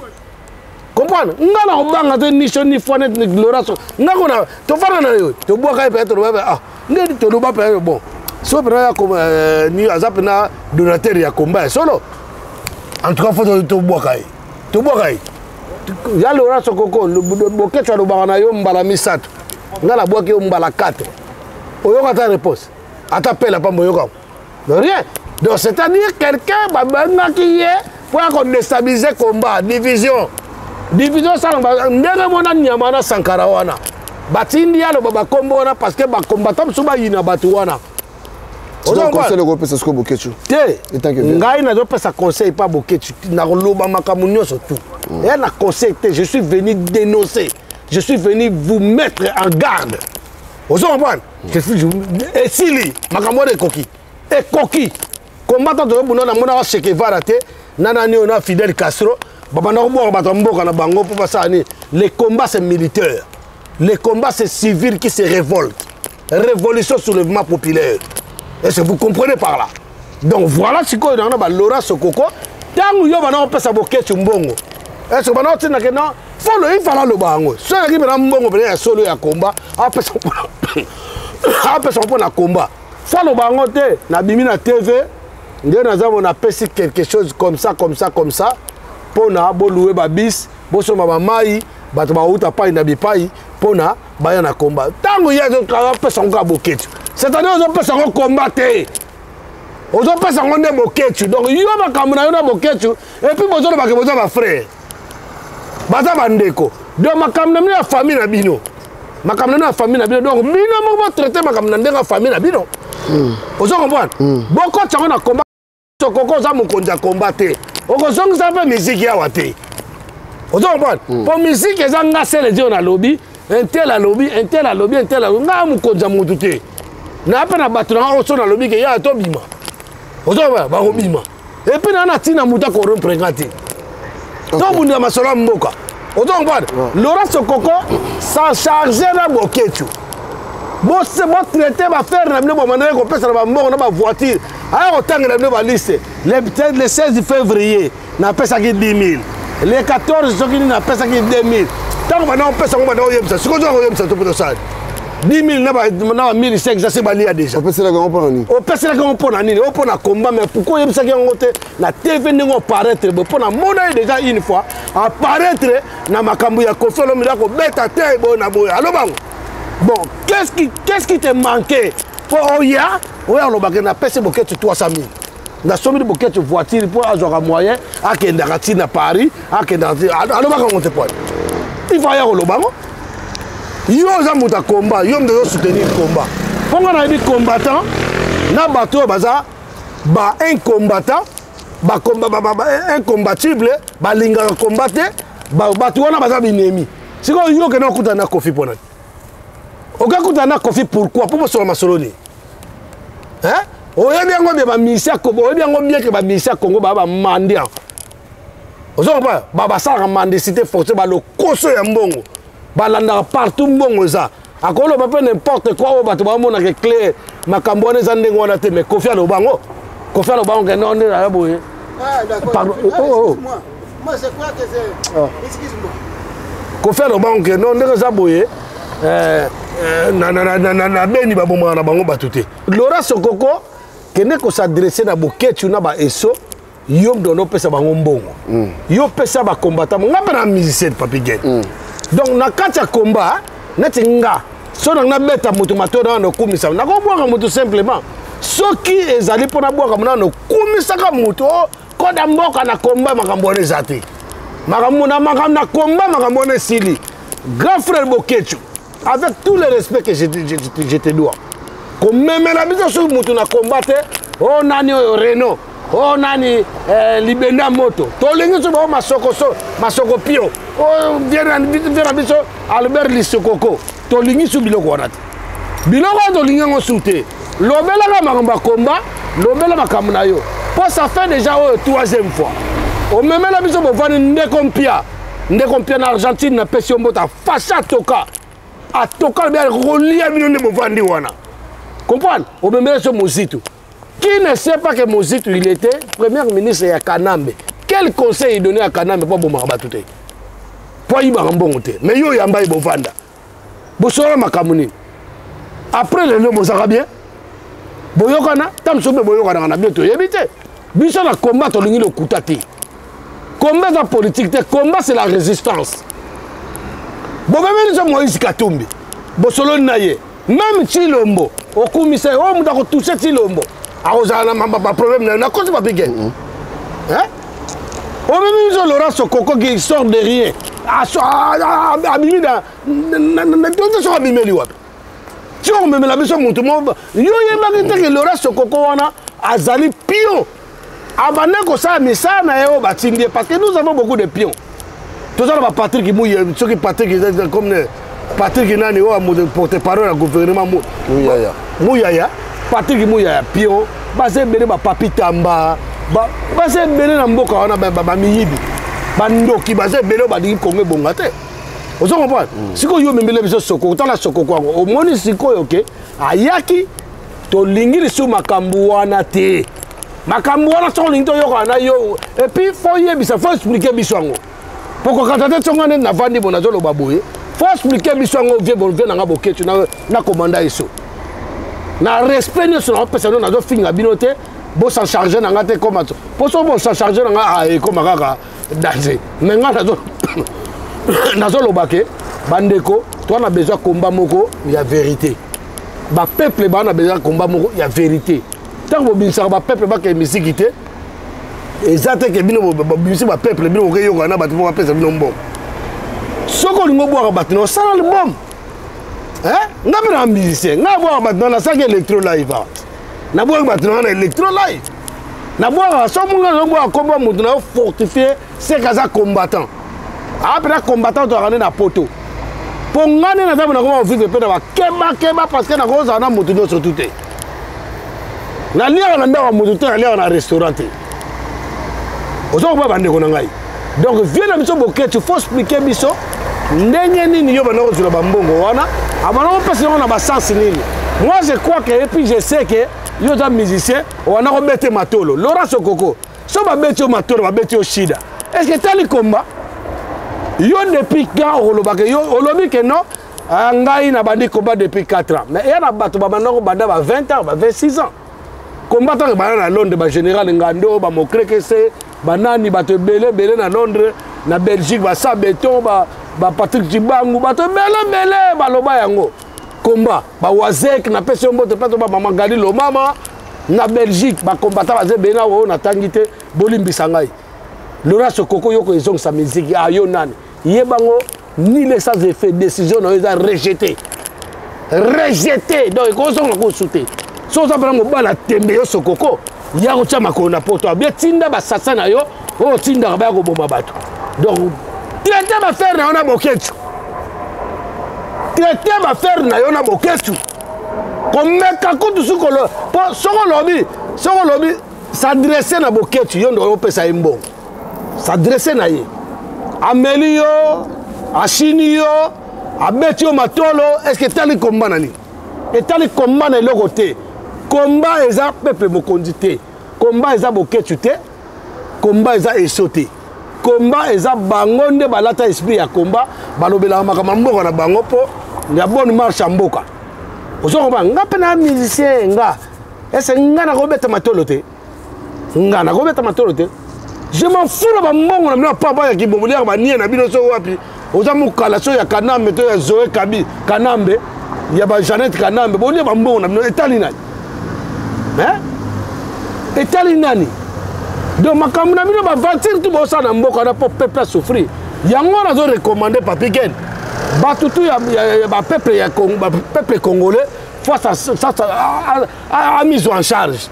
Speaker 1: comprendre ngala obanga te ni shoni fone ni Laurent ngako na to fana na yo to boka peut-être ngedi to loba pe bon so pena comme ni azap na donateur ya combat solo en tout cas faut to boka ya Laurent Sokoko bokecho alobanga na yo mbala misatu ngala boka yo mbala 4 oyoka ta réponse atapela pa moyoka rien donc c'est-à-dire quelqu'un babanga qui est pour déstabiliser combat division ça ndenge mona nyama na Sankara wana batindi yalo baba kombo wana parce que ba combattant suba yina batu wana
Speaker 2: ozo conseil le groupe c'est bokechu
Speaker 1: te ngai na zo pesa conseil pas bokechu na loba makamunyo surtout et na conseil je suis venu dénoncer je suis venu vous mettre en garde ozo comprendre et sili makambo de koki combattant de buna na mona Che Guevara te nana ni ona Fidel Castro baba na ko bato mboka na bango pour ça ni les combats c'est militaire les combats c'est civil qui se révolte révolution soulèvement populaire est-ce que vous comprenez par là donc voilà ce que dans ba Laurent Sokoko tangu yo bana pesa boketu mbongo est-ce que bana tina que non faut il fallait le bango so ya kibena mbongo bena solo ya combat a pesa pour na combat faut le bango te na bimi na TV nde naza mona pesi quelque chose comme ça pona bo louer ba bis bo soma ba mai bato ba uta pai na bipai pona baya na combat tango ya zo ka pesa ngo boketu c'est-à-dire ozo pesa ngo combattre ozo pesa ngo ne boketu donc yo ba kamuna yo na boketu et puis bozo ba ke bozo ba frère baza bandeko donc makamna na famille na bino donc bino mo ba traiter makamna ndenga famille na bino ozo comprendre boko tsango na combat Sokoko za mukonja combattre okozongisa pe musique ya wate ozo comprendre pour musique ezanga sele dio na lobby un tel a lobby nga mukonja mutu te na pe na bato na oso na lobi ke ya to bima ozo ba ko bima et puis na tina muta ko rompre ngati to bunda masolo mboka ozo ngwana Laurent Sokoko sans charger na boketu bo se bo traiter ba faire na bino bomandé ko pesa na ba mbongo na ba voiture aya otanga na bino ba liste le 16 février na pesa ki 10 000 le 14 soki na pesa ki 2 000 tant ba na pesa ko ba na oyemsa siko zo oyemsa to poto sa 10 000 na 1500 c'est balia déjà.
Speaker 2: On peut se la gagner pour nani.
Speaker 1: On peut se la gagner pour nani. On peut na combat mais pourquoi il y a ça qui ngote na TV ngo paraître pour na mona déjà une fois apparaître na makambu ya kofelo mira ko beta te bo na boya. Allo bango. Bon, qu'est-ce qui te manquait pour oya lo ba na pese boket 300 000. Na somme de boket voiture pour avoir moyen à kenda na Paris, à kenda allo bango ngote point. Il faut ya lo bango. Yo za muta combat, yo mdezo soutenir combat. Ponga na bi combattant, na bato baza ba un combattant, ba combat un combattible, ba linga combattre, ba bato wana baza binemi. Siko yo ke na kuta na Kofi pona. Oka kuta na Kofi pourquoi? Pour so masoloni. Hein? Oyebi yango be ba misia ko, oyebi yango bien ke ba misia Congo ba mandia. Ozo ba sala mendicité forcée ba lo koso ya mbongo. Balanda partout mbongo za akolo ba pe n'importe quoi bato ba mona ke clé makambo ne za ndengo na te mais Kofi alo bango ke non na ya boye
Speaker 7: d'accord moi c'est quoi que c'est excuse-moi
Speaker 1: Kofi alo bango ke non ndenge za boye na beni ba bomana bango batute Laurent Sokoko kene ko s'adresser na boketu na ba eso yom dono pesa bango mbongo yo pesa ba combattant ngapa na musicien Papi Gen donc na kati ya combat neti nga so na beta mutu mato na kumisa na ko bwaka mutu simplement soki ezali pona bwaka mona no kumisa ka mutu ko da mboka na combat makambo ne zati makambo na combat makambo ne sili grand frère Boketu avec tout le respect que je te dois comme même la biso sur mutu na combattre oh nani Renault oh nani libenda moto to lengi so ba masoko pio oh viens biso Albert Lisokoko to lingi su biloko wana biloko to lingi ngo sute lobela ka makamba komba lobela makambo na yo pour ça fait déjà troisième fois o memela biso bo vani ndekompia na Argentine na pesi mbota facha toka atoka bien rolia bino ne bo vandi wana comprendre o memela so mozitu. Qui ne sait pas que Mozitu, il était premier ministre à Kanambe. Quel conseil il donnait à Kanambe pour Bomarabatute? Pour y barambongote. Mais yo yamba y bovanda. Bosora makamuni. Après le nom Bozara bien. Boyokana, tam soube boyokana na bientôt yebite. Biso na combat to lingi le kutati. Combat la politique, combat c'est la résistance. Bon même nous Moïse Katumbi. Bosolo naye. Même Chilombo, au commissaire, on m'a touché Chilombo. Aozana mamba problème na cause Papi Gen. Hein? On même Laurent Sokoko qui sort de rien. Abimi na tout ça abimi liwa. Si on me la besoin monte mo yo yeba que Laurent Sokoko wana azali pion. Abane ko sa misa na yo batindie parce que nous avons beaucoup de pions. Tout ça va Patrick Mouya, ceux qui Patrick comme Patrick nani o porte-parole du gouvernement Mouyaya. Patrick Mouyaya pion basé bene ba Papi Tamba basé bene na mboka wana ba miyibi bandoki basé bene ba di Congo bongate ozo comprendre siko yo memele biso Sokoko tala Sokoko o moni siko yoke ayaki to lingiri su makambu wana te makambu wana so lingi to yoko na yo et puis faut yebisa faut expliquer biso ngo poko katate tsongane na vandi bona zo lo baboye faut expliquer biso ngo vie na Boketu na commanda eso na respect ne sur personne na do finga binote bo s'en charger na ngate comme ça pour so bo s'en charger na nga comme kaka danger mais nga na zo lobake bandeko toi na besoin combat moko ya vérité ba peuple ba na besoin combat moko ya vérité tant bo binsa ba peuple ba ke misikité ezate ke bino bo bisi ba peuple bino ko yo na ba to ba pesa bino mbom soko lingo bo ba tino sala le bom. Hein? N'a pas de musicien. N'a pas maintenant la salle électro live. N'a pas maintenant électro live. N'a pas ça mon gars on combat maintenant fortifier ces cas combattants. Après combattant tu ramener na poto. Pour ngane na tabu na ko vivre pe na keba parce que na ko za na mutu no surtout te. Na lia na ndawa mutu te lia na restaurant te. Ozo ba bande ko na ngai. Donc viens na biso boke tu faut expliquer biso ndenge nini yo bana ko zula ba mbongo wana abana ko pesa na ba sens nini. Moi je crois que et puis je sais que yo za musicien wana ko bete matolo. Laurent Sokoko. So ba bete matolo ba bete shida. Est-ce que tali combat yo depuis quand olobaka yo olobi que non ngai na bandi combat depuis 4 ans mais ya na bato ba manoko banda ba 20 ans ba 26 ans combattant que bana na Londres ba général Ngando ba mokreke se banani bato belé na Londres na Belgique ba sa beton ba Patrick Chibangu bato belé ba loba yango combat ba Wazek na pese mbote pato ba Mama Gali lo mama na Belgique ba combattant ba zebena wo na tangité bolimbisa ngai Laurent Sokoko yoko ezong sa musique a yo nani yebango ni les sans effet décision no ils a rejeté donc ils ont ko souté so ça vraiment bala tembe yo Sokoko ya ko chama ko na poto bien tinda ba sasa na yo o tinda ba ko bomba bato donc traiter ba faire na ona boketu traiter ba faire na yo na boketu comme ka ko du sukolo po soko lobi s'adresser na boketu yo ndo pesa imbo s'adresser na ye ameli yo ashini yo abeti yo matolo est-ce que tali combat nani et tali combat na eloko te combat eza peuple mokondi te combat eza boketu te combat eza esote combat eza bango nde balata esprit ya combat balobelaka makambo mboka na bango po ya bonne marche ya mboka ozokoba nga mpe na musicien nga ese nga nakobeta matolo te nga nakobeta matolo te je m'en fous na bambongo na bino papa ya kibomoliaka banie na bino so wapi oza mokala so ya Kanambe to ya Zoé Kabi Kanambe ya ba Jeannette Kanambe bolie bambongo na bino etali nani etali nani donc makambo na bino bavantir tu bosa na mboka na po peuple a souffrir yango nazo recommander Papi Ken batutu ya ba peuple ya Congo ba peuple congolais face à mise en charge.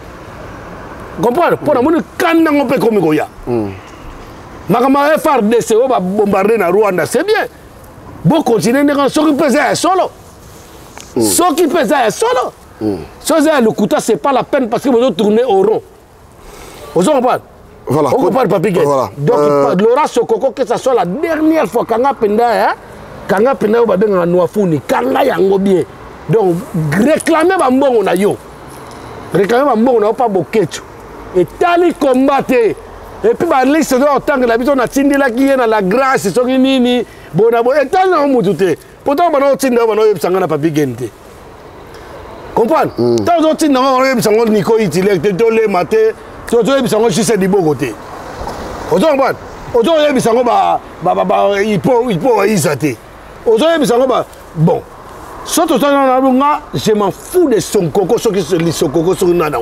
Speaker 1: Comprendre pour la monde kanda ngompe comme goya makama FRDC va bombarder na Rwanda c'est bien bon continuer ne so qui pèse solo so qui pèse solo so ça le couta c'est pas la peine parce que vous doit tourner au rond vous comprenez
Speaker 2: voilà
Speaker 1: on comprend Papi Ken donc Laurent Sokoko que ça soit la dernière fois kanga penda ba benga noafuni kanga yango bien donc réclamer ba mbongo na yo réclamer ba mbongo na pas boketu et tali combattre et puis ba liste de autant que la biso na tindela ki na la grâce so ki nini bona bo et tali na mutu te pourtant bana tinda bana yebsanga na Papi Ken te comprendre tant zo tinda bana yebsanga Nico Itile to le maté to yebsanga juste di boko te ozo comprendre ozo yebsanga ba ipo isate ozo yebsanga ba bon surtout ça je m'en fous de son coco ce qui se lit son coco sur nana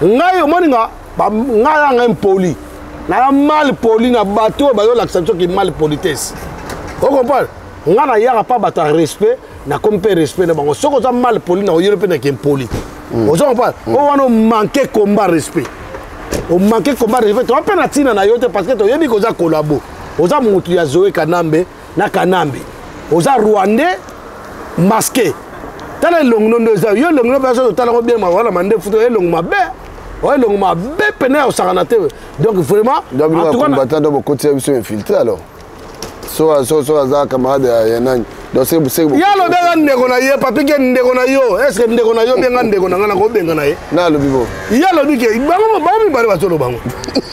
Speaker 1: ngai moninga nga nga impoli na mal poli na bateau ba yo l'acceptation qui mal politesse on comprend nga na yaka pas bata respect na comme respect na bango soko za mal poli na yo pe na ki impoli on comprend on wana manquer combat respect on manquer combat respect to pe na tina na yo te parce que to yebi ko za collabo oza mutu ya Zoé Kanambe na Kanambe oza Rwandais masqué tala longno ndoza yo longno ba so tala ko bien ma wala mande futo yo longma be ouais donc ma bé peine au saranate donc vraiment
Speaker 2: en tout cas combattant dans beaucoup de sont infiltrés alors so za camarade ya nani donc c'est ya
Speaker 1: lo benga ndeko na ye Papi Ken ndeko na yo est-ce que ndeko na yo benga ndeko na ngana ko benga na ye
Speaker 2: na lo bibo
Speaker 1: ya lo bike bango mi bari ba solo bango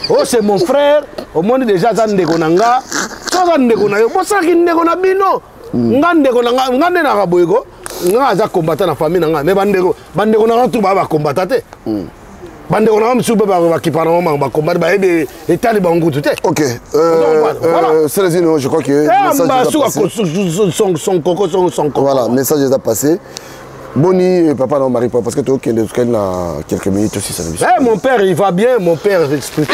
Speaker 1: oh c'est mon frère au monde déjà za ndeko na nga so za ndeko na yo bosaki ndeko na bino nga ndeko na nga ngande na kaboyego nga za combattant na famille na nga mais bandeko na nga tu ba combattant te bande on a même sous ba qui parle moment ba combat ba ebe etali ba ngutu te
Speaker 2: OK Célestino je crois que son coco voilà message est passé Boni papa non Marie parce que tu OK dans quelques minutes aussi ça
Speaker 1: mon père il va bien mon père explique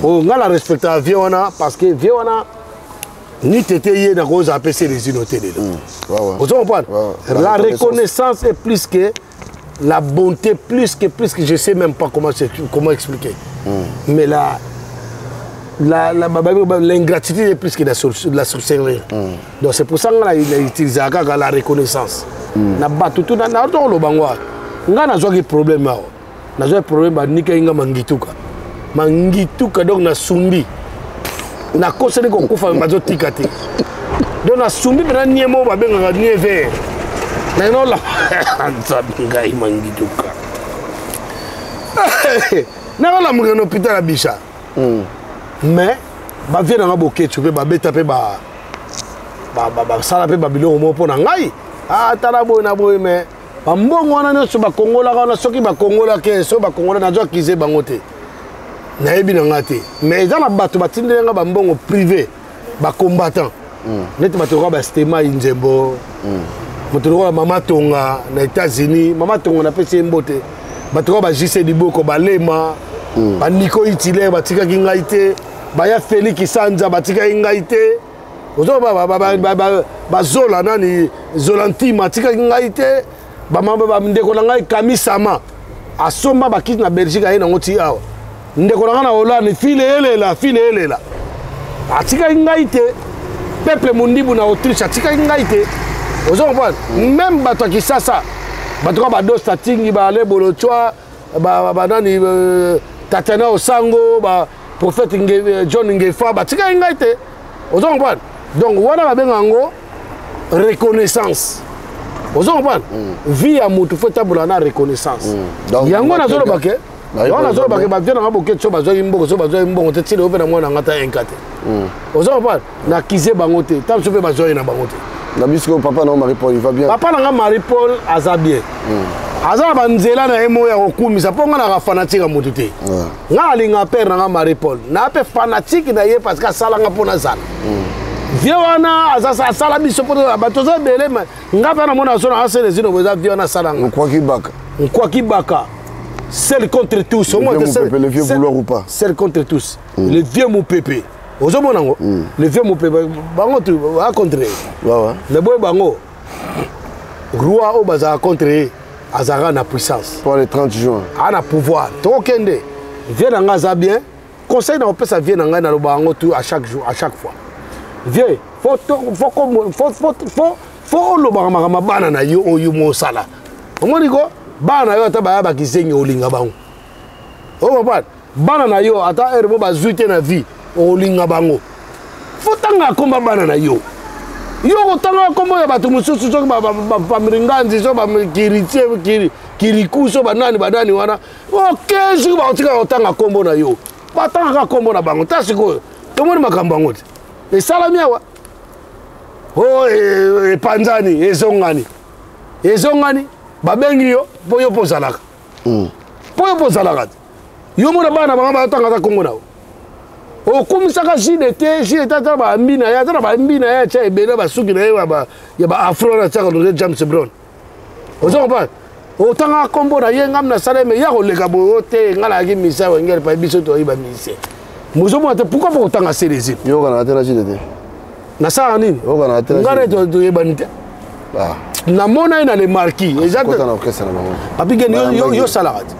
Speaker 1: on a la respecter Viona parce que Viona ni tété na cause APC les innotés vous comprenez la reconnaissance est plus que la bonté plus que je sais même pas comment expliquer mais l'ingratitude est plus que la sorcellerie. Donc c'est pour ça qu'on a utilisé la reconnaissance. Na batu tout na to lo bangwa. Nga na zo ki problème ma. Na zo problème ba nika inga mangituka. Mangituka donc na sumbi. Na kosele ko kufa mazo tikati. Donc na sumbi bena niemo ba benga nieve. Na no la anzabinga mangituka. Na la mugano hôpital à Bicha. Mais ba vient na boké tu peux ba beta pe ba sala pe ba biloko mo pona ngai. Ah tala boy na boy mais ba mbongo wana nyoso ba kongola kana soki ba kongola ke so ba kongola na zo kize bango te. Na yebi na ngate. Mais dans la bato batinde nga ba mbongo privé ba combattant. Net bato ba stema injembo. Moto mama tonga na États-Unis, mama tonga na pese mbote. Bato ba JC Diboko ba lema. Ba Nico Itile ba tika kingaite. Ba ya Félix Sanza ba tika kingaite. Ozo ba zola nani zolantima tika kingaite. Ba mama ba ndeko na ngai Kamisama. Asomba ba kit na Belgique ayi na ngoti awa. Ndeko na na Hollande file elela. Atika kingaite. Peuple mundibu na Autriche atika kingaite. Ozo comprendre. Même bato kisasa bato ba do statingi ba le bolochwa ba nani Tatana Osango ba prophète John Ngefa ba tika kingaite. Ozo comprendre. Donc wana ba bengango reconnaissance. Ozo comprendre. Vie à mutu faut tabula na reconnaissance. Yango na zolo bake. Yango na zolo bake ba vient na boke tso ba zo imbongo te tile ope na mwana ngata enkate. Ozo comprendre. Na kize bango te. Tam so pe ba zo na bango te.
Speaker 2: Na bisko papa na Marie-Paul il va bien.
Speaker 1: Papa na Marie-Paul azabie. Aza banzela na emo ya okumisa ponga na fanatique ya mutu te. Nga alinga père na Marie-Paul. Na pe fanatique na ye parce que sala nga pona zala. Viona aza sala biso poto batoza bele ma nga pa na mona so na asele zino boza viona sala nga. Nkwa kibaka. Seul contre tous. Au moins
Speaker 2: le vieux vouloir ou pas.
Speaker 1: Seul contre tous. Le vieux mou pépé. Ozo monango. Le vieux mou pépé. Bango tu va contrer.
Speaker 2: Ouais.
Speaker 1: Le boy bango. Roi au baza contrer. Azara na puissance.
Speaker 2: Pour le 30 juin.
Speaker 1: A na pouvoir. To kende. Viens na ngaza bien. Conseil na opesa vient na na bango tout à chaque jour, à chaque fois. Viens. Faut lo bama bana na yo oyo mo sala. Omoni ko bana yo ata ba kisengi olinga bango. O papa. Bana na yo ata erbo ba zuite na vie olinga bango. Faut tanga komba bana na yo. Yo tanga komba ya batu mususu so ba mringanzi so ba kiritie kiriku so banani wana. Okay, si ba otika tanga kombo na yo. Ba tanga kombo na bango. Tasiko. Tomoni makambo bango. E salami awa. Oh panzani ezongani. Babengi yo poyo pozalaka. Poyo pozalaka. Yo mona bana banga tanga ta kombo na. O kumisaka jide ta ba mbina ya cha ebena basuki na ya ba afro na cha ko James Brown. Ozo pa. O tanga kombo na ye ngam na saleme ya ko leka bo te ngala ki misa wengel pa biso to iba mise. Muzo mo te pourquoi pour tanga serezi.
Speaker 2: Yo kana tena jide te.
Speaker 1: Na sa nini?
Speaker 2: Yo kana tena.
Speaker 1: Ngare to ebanite. Ah. Na mona ina le marquis. Exactement.
Speaker 2: Kota na okesa na bango.
Speaker 1: Papi yo salagat.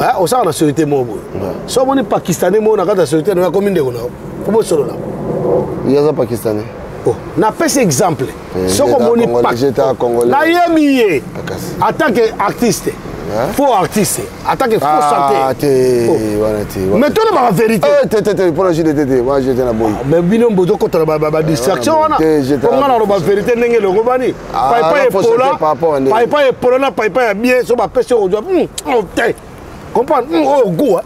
Speaker 1: Ah, au sein de la société mobile. Si on est pakistanais, on a la société, on a combien de gens? Comment ça là?
Speaker 2: Il y a des pakistanais.
Speaker 1: Oh, n'a pas cet exemple. Si on est pakistanais, en tant qu'artiste, faux artiste, en tant que faux chanteur. Mais tout le monde la vérité.
Speaker 2: Pour la JDT, moi j'étais la bonne.
Speaker 1: Mais binom bozo contre la distraction, on a la vérité, n'est-ce le robani. Paipa est polona, paipa est bien, sur ma pêche aujourd'hui. Comprendre au goût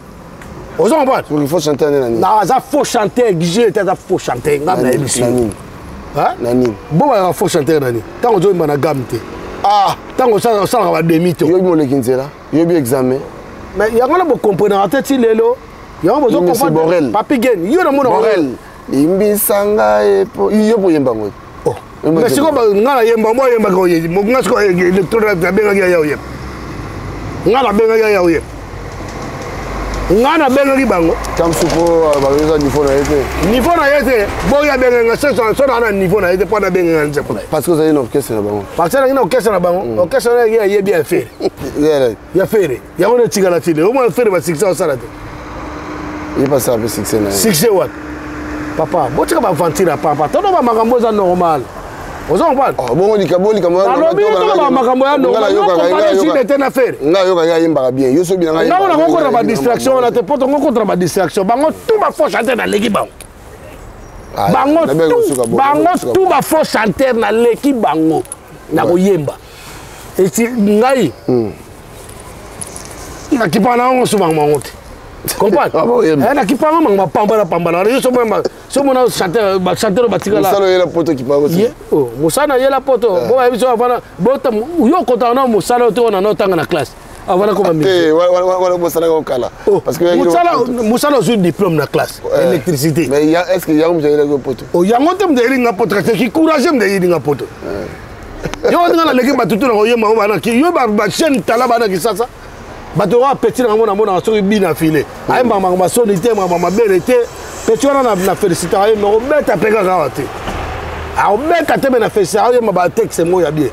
Speaker 1: aux comprendre
Speaker 2: il faut chanter nani
Speaker 1: ça faut chanter exiger ça faut chanter ngam émission hein
Speaker 2: nani
Speaker 1: bon il faut chanter nani tant on na gamte tant ça va demi to
Speaker 2: yo mo le kinzela yo bi examen
Speaker 1: mais ya ngala bo comprendre tete lelo ya bo comprendre papi gen yo na mo
Speaker 2: Borel imbisanga epo yo bo yemba ngo
Speaker 1: mais c'est comme ngala yemba mo yemba ko yemba mo ngasko électoral da benga ya yo yemba ngala benga ya yo yemba ngana benga bango
Speaker 2: tam suko ba beza niveau na yete boya benga so na niveau na yete pona benga nze pona parce que ça y a une orchestre na bango
Speaker 1: parce que na une orchestre na bango orchestre na ye bien fait ya faire ya on tika la tile au moins faire ba siksa sala te
Speaker 2: Il passe un peu succès.
Speaker 1: Succès what? Papa, bon tu vas mentir papa. Toi non makambo ça normal. Vous en parlez?
Speaker 2: Oh bon on dit que bon comme
Speaker 1: ça. Alors bien toi makambo ya normal. Non comparer si c'était une affaire.
Speaker 2: Nga yo ka yimba bien. Yo so bien nga.
Speaker 1: Non on a encore ma distraction, on a te pote on contre ma distraction. Bango tout ma faut chanter dans l'équipe bango. Bango tout ma faut chanter dans l'équipe bango. Na ko yemba. Et si ngai. Na kipana on so bango monte. Comprends? Na kipana bango pamba. So mon chanteur batika la.
Speaker 2: Musala yela poto ki parle aussi.
Speaker 1: Oh, Musala yela poto. Bon ebiso avana bota yo kota na Musala to na notanga na classe. Avana comme ami.
Speaker 2: Wala Musala ko kala. Parce que
Speaker 1: Musala a un diplôme na classe électricité.
Speaker 2: Mais est-ce que yango mjayela ko poto?
Speaker 1: Oh yango tem de linga poto ki courage de linga poto. Yo ngala leki batutu na oyema o bana ki yo ba chaîne tala bana ki sasa. Bato wa petit na mona so bina filé. Ay mama sonité mama belité. Petit on a félicité ay no beta peka kawate. A beta te na félicité ay ma texte mo ya bien.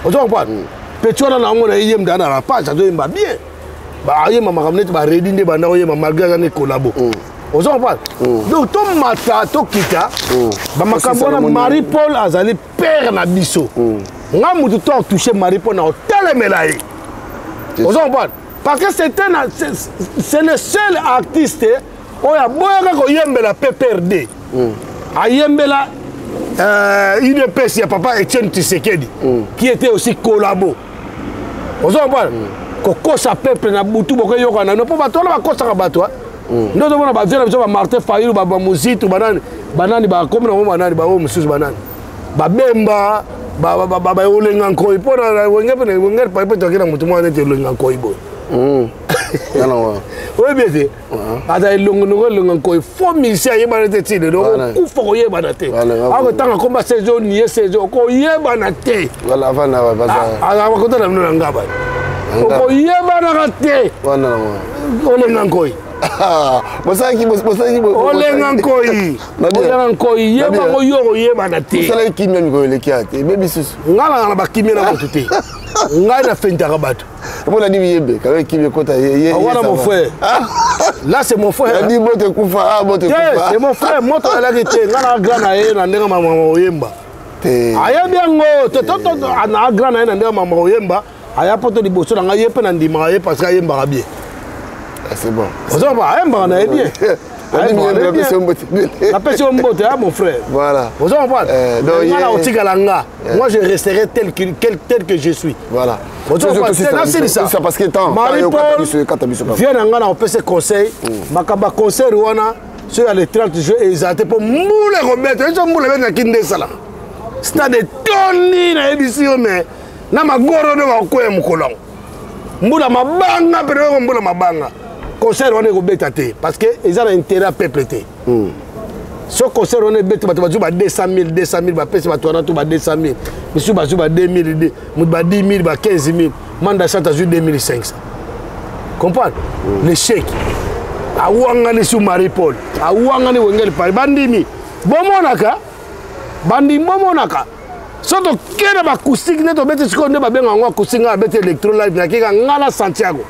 Speaker 1: On comprend. Petit on a ngona yem dana la page do yemba bien. Ba ay mama kamnete ba redinde bana oyema malgré ne collabo. On comprend. Donc to mata to kita ba makambo na Marie-Paul azali père na biso. Nga mutu to toucher Marie-Paul na hôtel Melaye. On comprend. Parce que c'est le seul artiste qui a yembe la PPRD. A yembe la UDPS, il y a papa Etienne Tshisekedi, qui était aussi collabo. Vous comprenez? Koko sa peuple na butu boko yoko na no po bato na bakosa ka bato. Ndo to bona ba vient ba Martin Fayulu ba Muzito banani ba comme na banani ba mususu banani. Ba Bemba ba olenga nkoi po na wengere pa pe to kina mutu mwana te olenga nkoi bo. Oui, bien sûr. Ada longo ko fo misia yeba na te de do ku fo yeba na te. Ako tanga komba saison ni saison ko yeba na te.
Speaker 2: Wala vana ba baza.
Speaker 1: Ala ko tana mno ngaba. Ko yeba na te.
Speaker 2: Wana
Speaker 1: olenga nkoi.
Speaker 2: Bosaki
Speaker 1: olenga nkoi. Olenga nkoi yeba ko yo yeba na te.
Speaker 2: Sala kimia mi ko lekia te. Bebi susu.
Speaker 1: Ngala na ba kimia na ko te. Ngai na fenta rabato.
Speaker 2: Comment a dit Yebe? Quand il kota yé.
Speaker 1: Voilà mon frère. Là c'est mon frère.
Speaker 2: Il a dit bon te kufa, bon te kufa.
Speaker 1: C'est mon frère, moi to la gité, ngala grana yé na ndenga mama oyemba. Aya biango, to na grana yé na ndenga mama oyemba, aya poto di boso na ngai pe na ndima yé parce que yemba bien.
Speaker 2: C'est bon.
Speaker 1: Vous savez pas, yemba na bien. La passion mbote, mon frère.
Speaker 2: Voilà.
Speaker 1: Vous en parlez. Moi, je resterai tel que je suis.
Speaker 2: Voilà.
Speaker 1: C'est ça.
Speaker 2: Parce que tant.
Speaker 1: Marie-Paul, viens on peut se conseil. Makaba conseil, sur les 30 jours, ils ont été pour mouler remettre. Ils ont moulé avec un sala. C'est des tonnes na édition, mais na magoro de wa koye mukolong. Mbula mabanga, pero mbula mabanga. Concert on est au bétaté parce que ils ont intérêt à peupleter. Ce concert on est bête ba 200 000 ba pèse ba tourna tout ba 200 000. Monsieur ba 2 000 ba 10 000 ba 15 000 manda chata 2500. Comprendre? Les chèques. A wangani sur Marie-Paul. A wangani wengel par bandimi. Bomonaka. Bandi bomonaka. Soto kena ba acoustique neto bête siko ne ba benga ngwa acoustique nga bête électro live na kika ngala Santiago.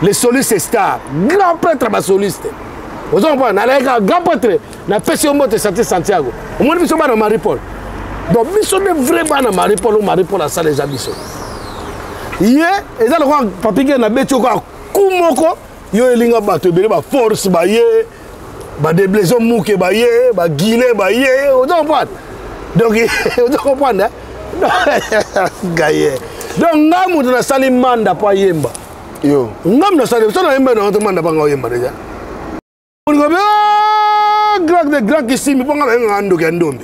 Speaker 1: Les solistes stars, grand prêtre ma soliste. Vous comprenez? Un grand prêtre, na fait au mot de Santiago. Au moins, nous sommes dans Marie-Paul. Donc, nous sommes vraiment dans Marie-Paul, ou Marie-Paul a ça les habits. Hier, et là, le papier qui a bêté au Kumoko, yo elinga bato bele ba force ba ye, ba déblaison mouke ba ye, ba guilé ba ye, vous comprenez? Donc, vous comprenez? Gaye. Donc, nous avons sali manda pa yemba.
Speaker 2: Yo.
Speaker 1: Ngam na sali, so na yemba na manda pa yemba deja. On go grand qui simi ponga ba ngando ke ndombe.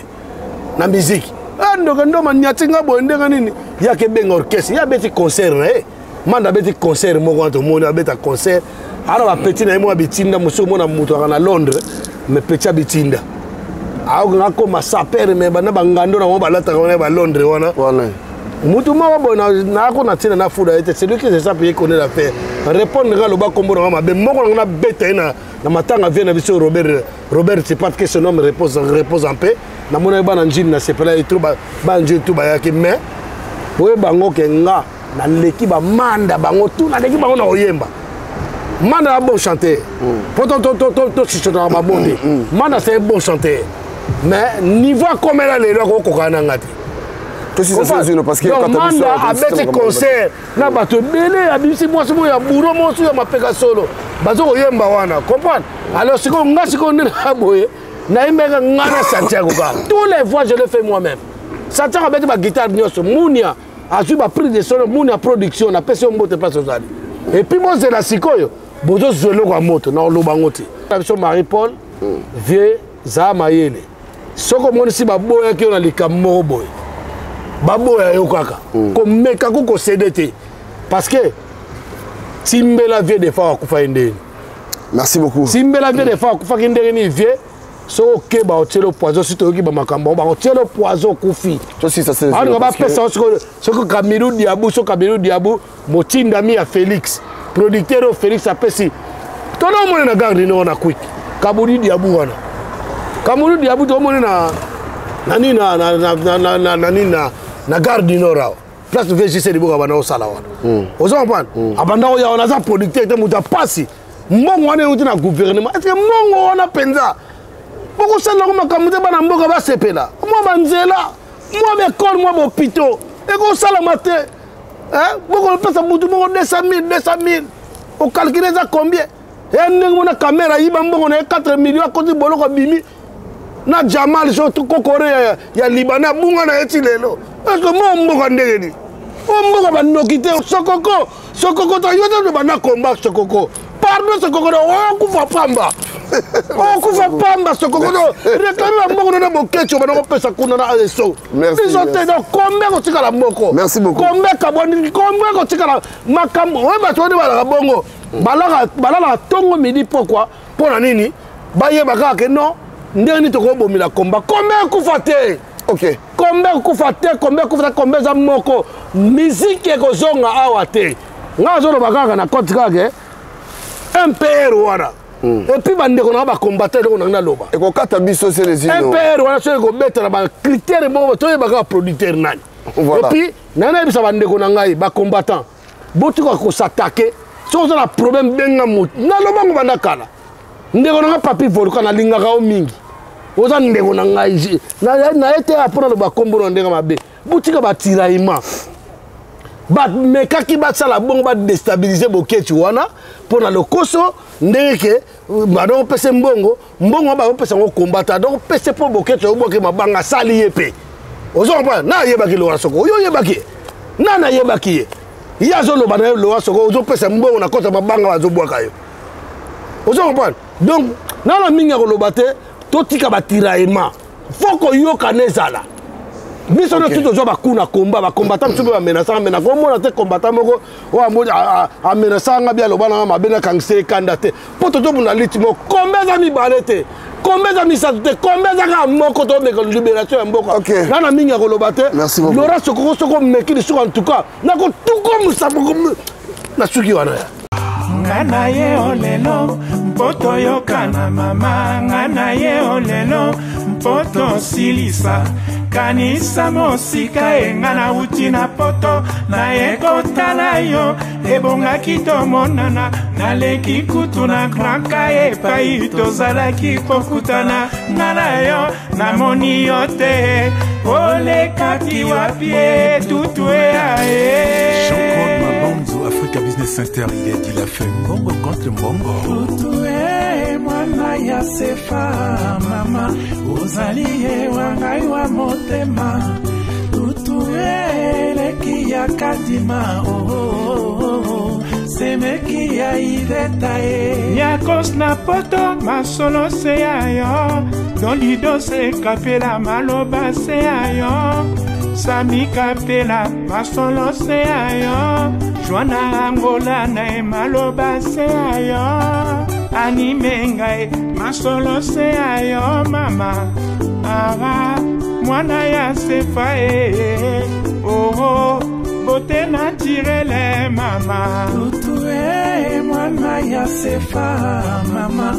Speaker 1: Na musique. Ando ke ndoma nyatinga bo ndenga nini? Ya ke benga orchestre, ya beti concert eh. Manda beti concert mo ko to mo na beta concert. Ara ba petit na mo bitinda muso mo na muto na Londres, me petit bitinda. Awo ngako masaper me bana bangando na mo balata ko na ba Londres wana.
Speaker 2: Wana.
Speaker 1: Mutu ma bo na ko na tina na fuda ete c'est lui qui se sape connaît l'affaire. Répondre ga lo ba kombo na ma be moko na beta na matanga vient na biso Robert c'est pas que son nom repose en paix. Na mona ba na njini na sepela et tout ba njini tout ba yaki mais we bango ke nga na leki ba manda bango tout na leki bango na oyemba. Manda est un bon chanteur. Pourtant, Manda c'est un bon chanteur. Mais niveau comme elle a les lois,
Speaker 2: parce que
Speaker 1: Manda a fait concert. Na bato belé abisi moi c'est moi bouro moi sur ma peka solo. Bazo yemba wana. Comprendre? Alors si on nga si on est boye, na imega ngana Santiago ka. Tous les voix je le fais moi-même. Santiago avec ma guitare nyoso Mounia a su ba prise de solo Mounia production na pese mbote pas sozali. Et puis moi c'est la sikoyo. Bozo zolo kwa moto na lobangote. La version Marie-Paul vie za mayele. Soko moni si ba boya ki on a likamoro boy. Baboya yo kaka komeka ko CDT parce que Timbela vie de fois kufa ndeni.
Speaker 2: Merci beaucoup.
Speaker 1: Timbela vie de fois kufa ndeni ni vie so ke ba otelo poison sito ki ba makambo ba otelo poison kufi.
Speaker 2: Toi si ça c'est.
Speaker 1: On va pas ça ce que Cameroun Diabou motinda mi ya Félix producteur Félix apesi. Tono mo na garde no na quick. Kabudi Diabou wana. Kamuru Diabou to mo na nani na gare du Nord place de VGC de Bogabana au Salawa. Vous comprenez? Abanda ya on a ça producteur de muta passi. Mbongo wana uti na gouvernement. Est-ce que mbongo wana penza? Boko sala ko makamute bana mboka ba sepela. Moi banzela, moi be école, moi bo hôpital. Et ko sala maté. Hein? Boko pesa mutu mo 200 000. On calcule ça combien? Et ndenge na caméra yiba mbongo na 4 millions à côté boloko bimi. Na Jamal surtout kokore ya Libanais bunga na eti lelo. Est-ce que moi mboka ndenge ni? Mboka banokite sokoko ta yote bana combat sokoko. Pardon sokoko o kufa pamba. O kufa pamba sokoko réclame mboka na bokecho bana ko pesa kuna na eso.
Speaker 2: Merci.
Speaker 1: Ils ont été combien ko tikala mboko.
Speaker 2: Merci beaucoup.
Speaker 1: Combien kaboni combien ko tikala makambo we ba toni bala bongo. Balala tongo midi pourquoi? Pour na nini? Ba ye baka ke non. Ndeni to ko bomila combat combien kufa te.
Speaker 2: OK.
Speaker 1: Combien kufa te combien za moko musique ko zonga awa te. Nga zo bakaka na côte kake MPR wana. Et puis bande ko na ba combattre ko na loba.
Speaker 2: Et ko kata biso c'est les îles.
Speaker 1: MPR wana so ko mettre ba critère mo to baka producteur nani.
Speaker 2: Voilà.
Speaker 1: Et puis nana bisa bande ko na ngai ba combattant. Botu ko s'attaquer. So on a problème benga mot. Na loba ko banda kala. Ndeko na papi volcan na linga ka o mingi. Oza ndeko na ngai na été apona le ba kombo ndenge mabe. Butika ba tiraima. Ba meka ki ba sala bongo ba déstabiliser bokechi wana pona le koso ndeke ba do pese mbongo ba pese ngo combattre donc pese po bokechi o boke mabanga sali yepe. Ozo pa na yebaki lo soko yo yebaki. Na yebaki. Ya zo lo ba na lo soko ozo pese mbongo na kota mabanga bazo bwaka yo. Ozo comprendre? Donc, dans la minga kolobate, totika batiraema. Faut que yo kanezala. Biso na tuto zo bakuna combat, ba combattant mso ba menaçant ko mona te combattant moko o amodi a menaçant nga bia lobana ma bena kangse kandate. Poto to buna litimo combien za mi balete. Combien za mi satute, combien za ka moko to me libération mboko. Dans la minga kolobate.
Speaker 2: Merci beaucoup.
Speaker 1: Lora soko meki sur en tout cas. Na ko tuko musaboko na suki wana.
Speaker 8: Ngana ye olelo mpoto yokana mama ngana ye olelo mpoto silisa kanisa mosika engana utina poto na ekotala yo ebongaki tomonana naleki kutuna kranka epai tozalaki kokutana ngana yo namoni yo te olekaki wapie tutue ae
Speaker 6: Jean-Claude Mabonzo, Africa Business Center, il a dit la fait mbongo contre mbongo.
Speaker 8: Tutue mwana ya sefa mama uzali ye wangai wa motema Tutue leki ya kadima semeki ya iveta e Nyakos na poto masolo se ayo Dolido se kapela maloba se ayo Sami kapela masolo se ayo Joana Angola na e maloba se ayo Animenga e masolo se ayo mama Ara mwana ya sefa e Oh bote naturele mama Tutue mwana ya sefa mama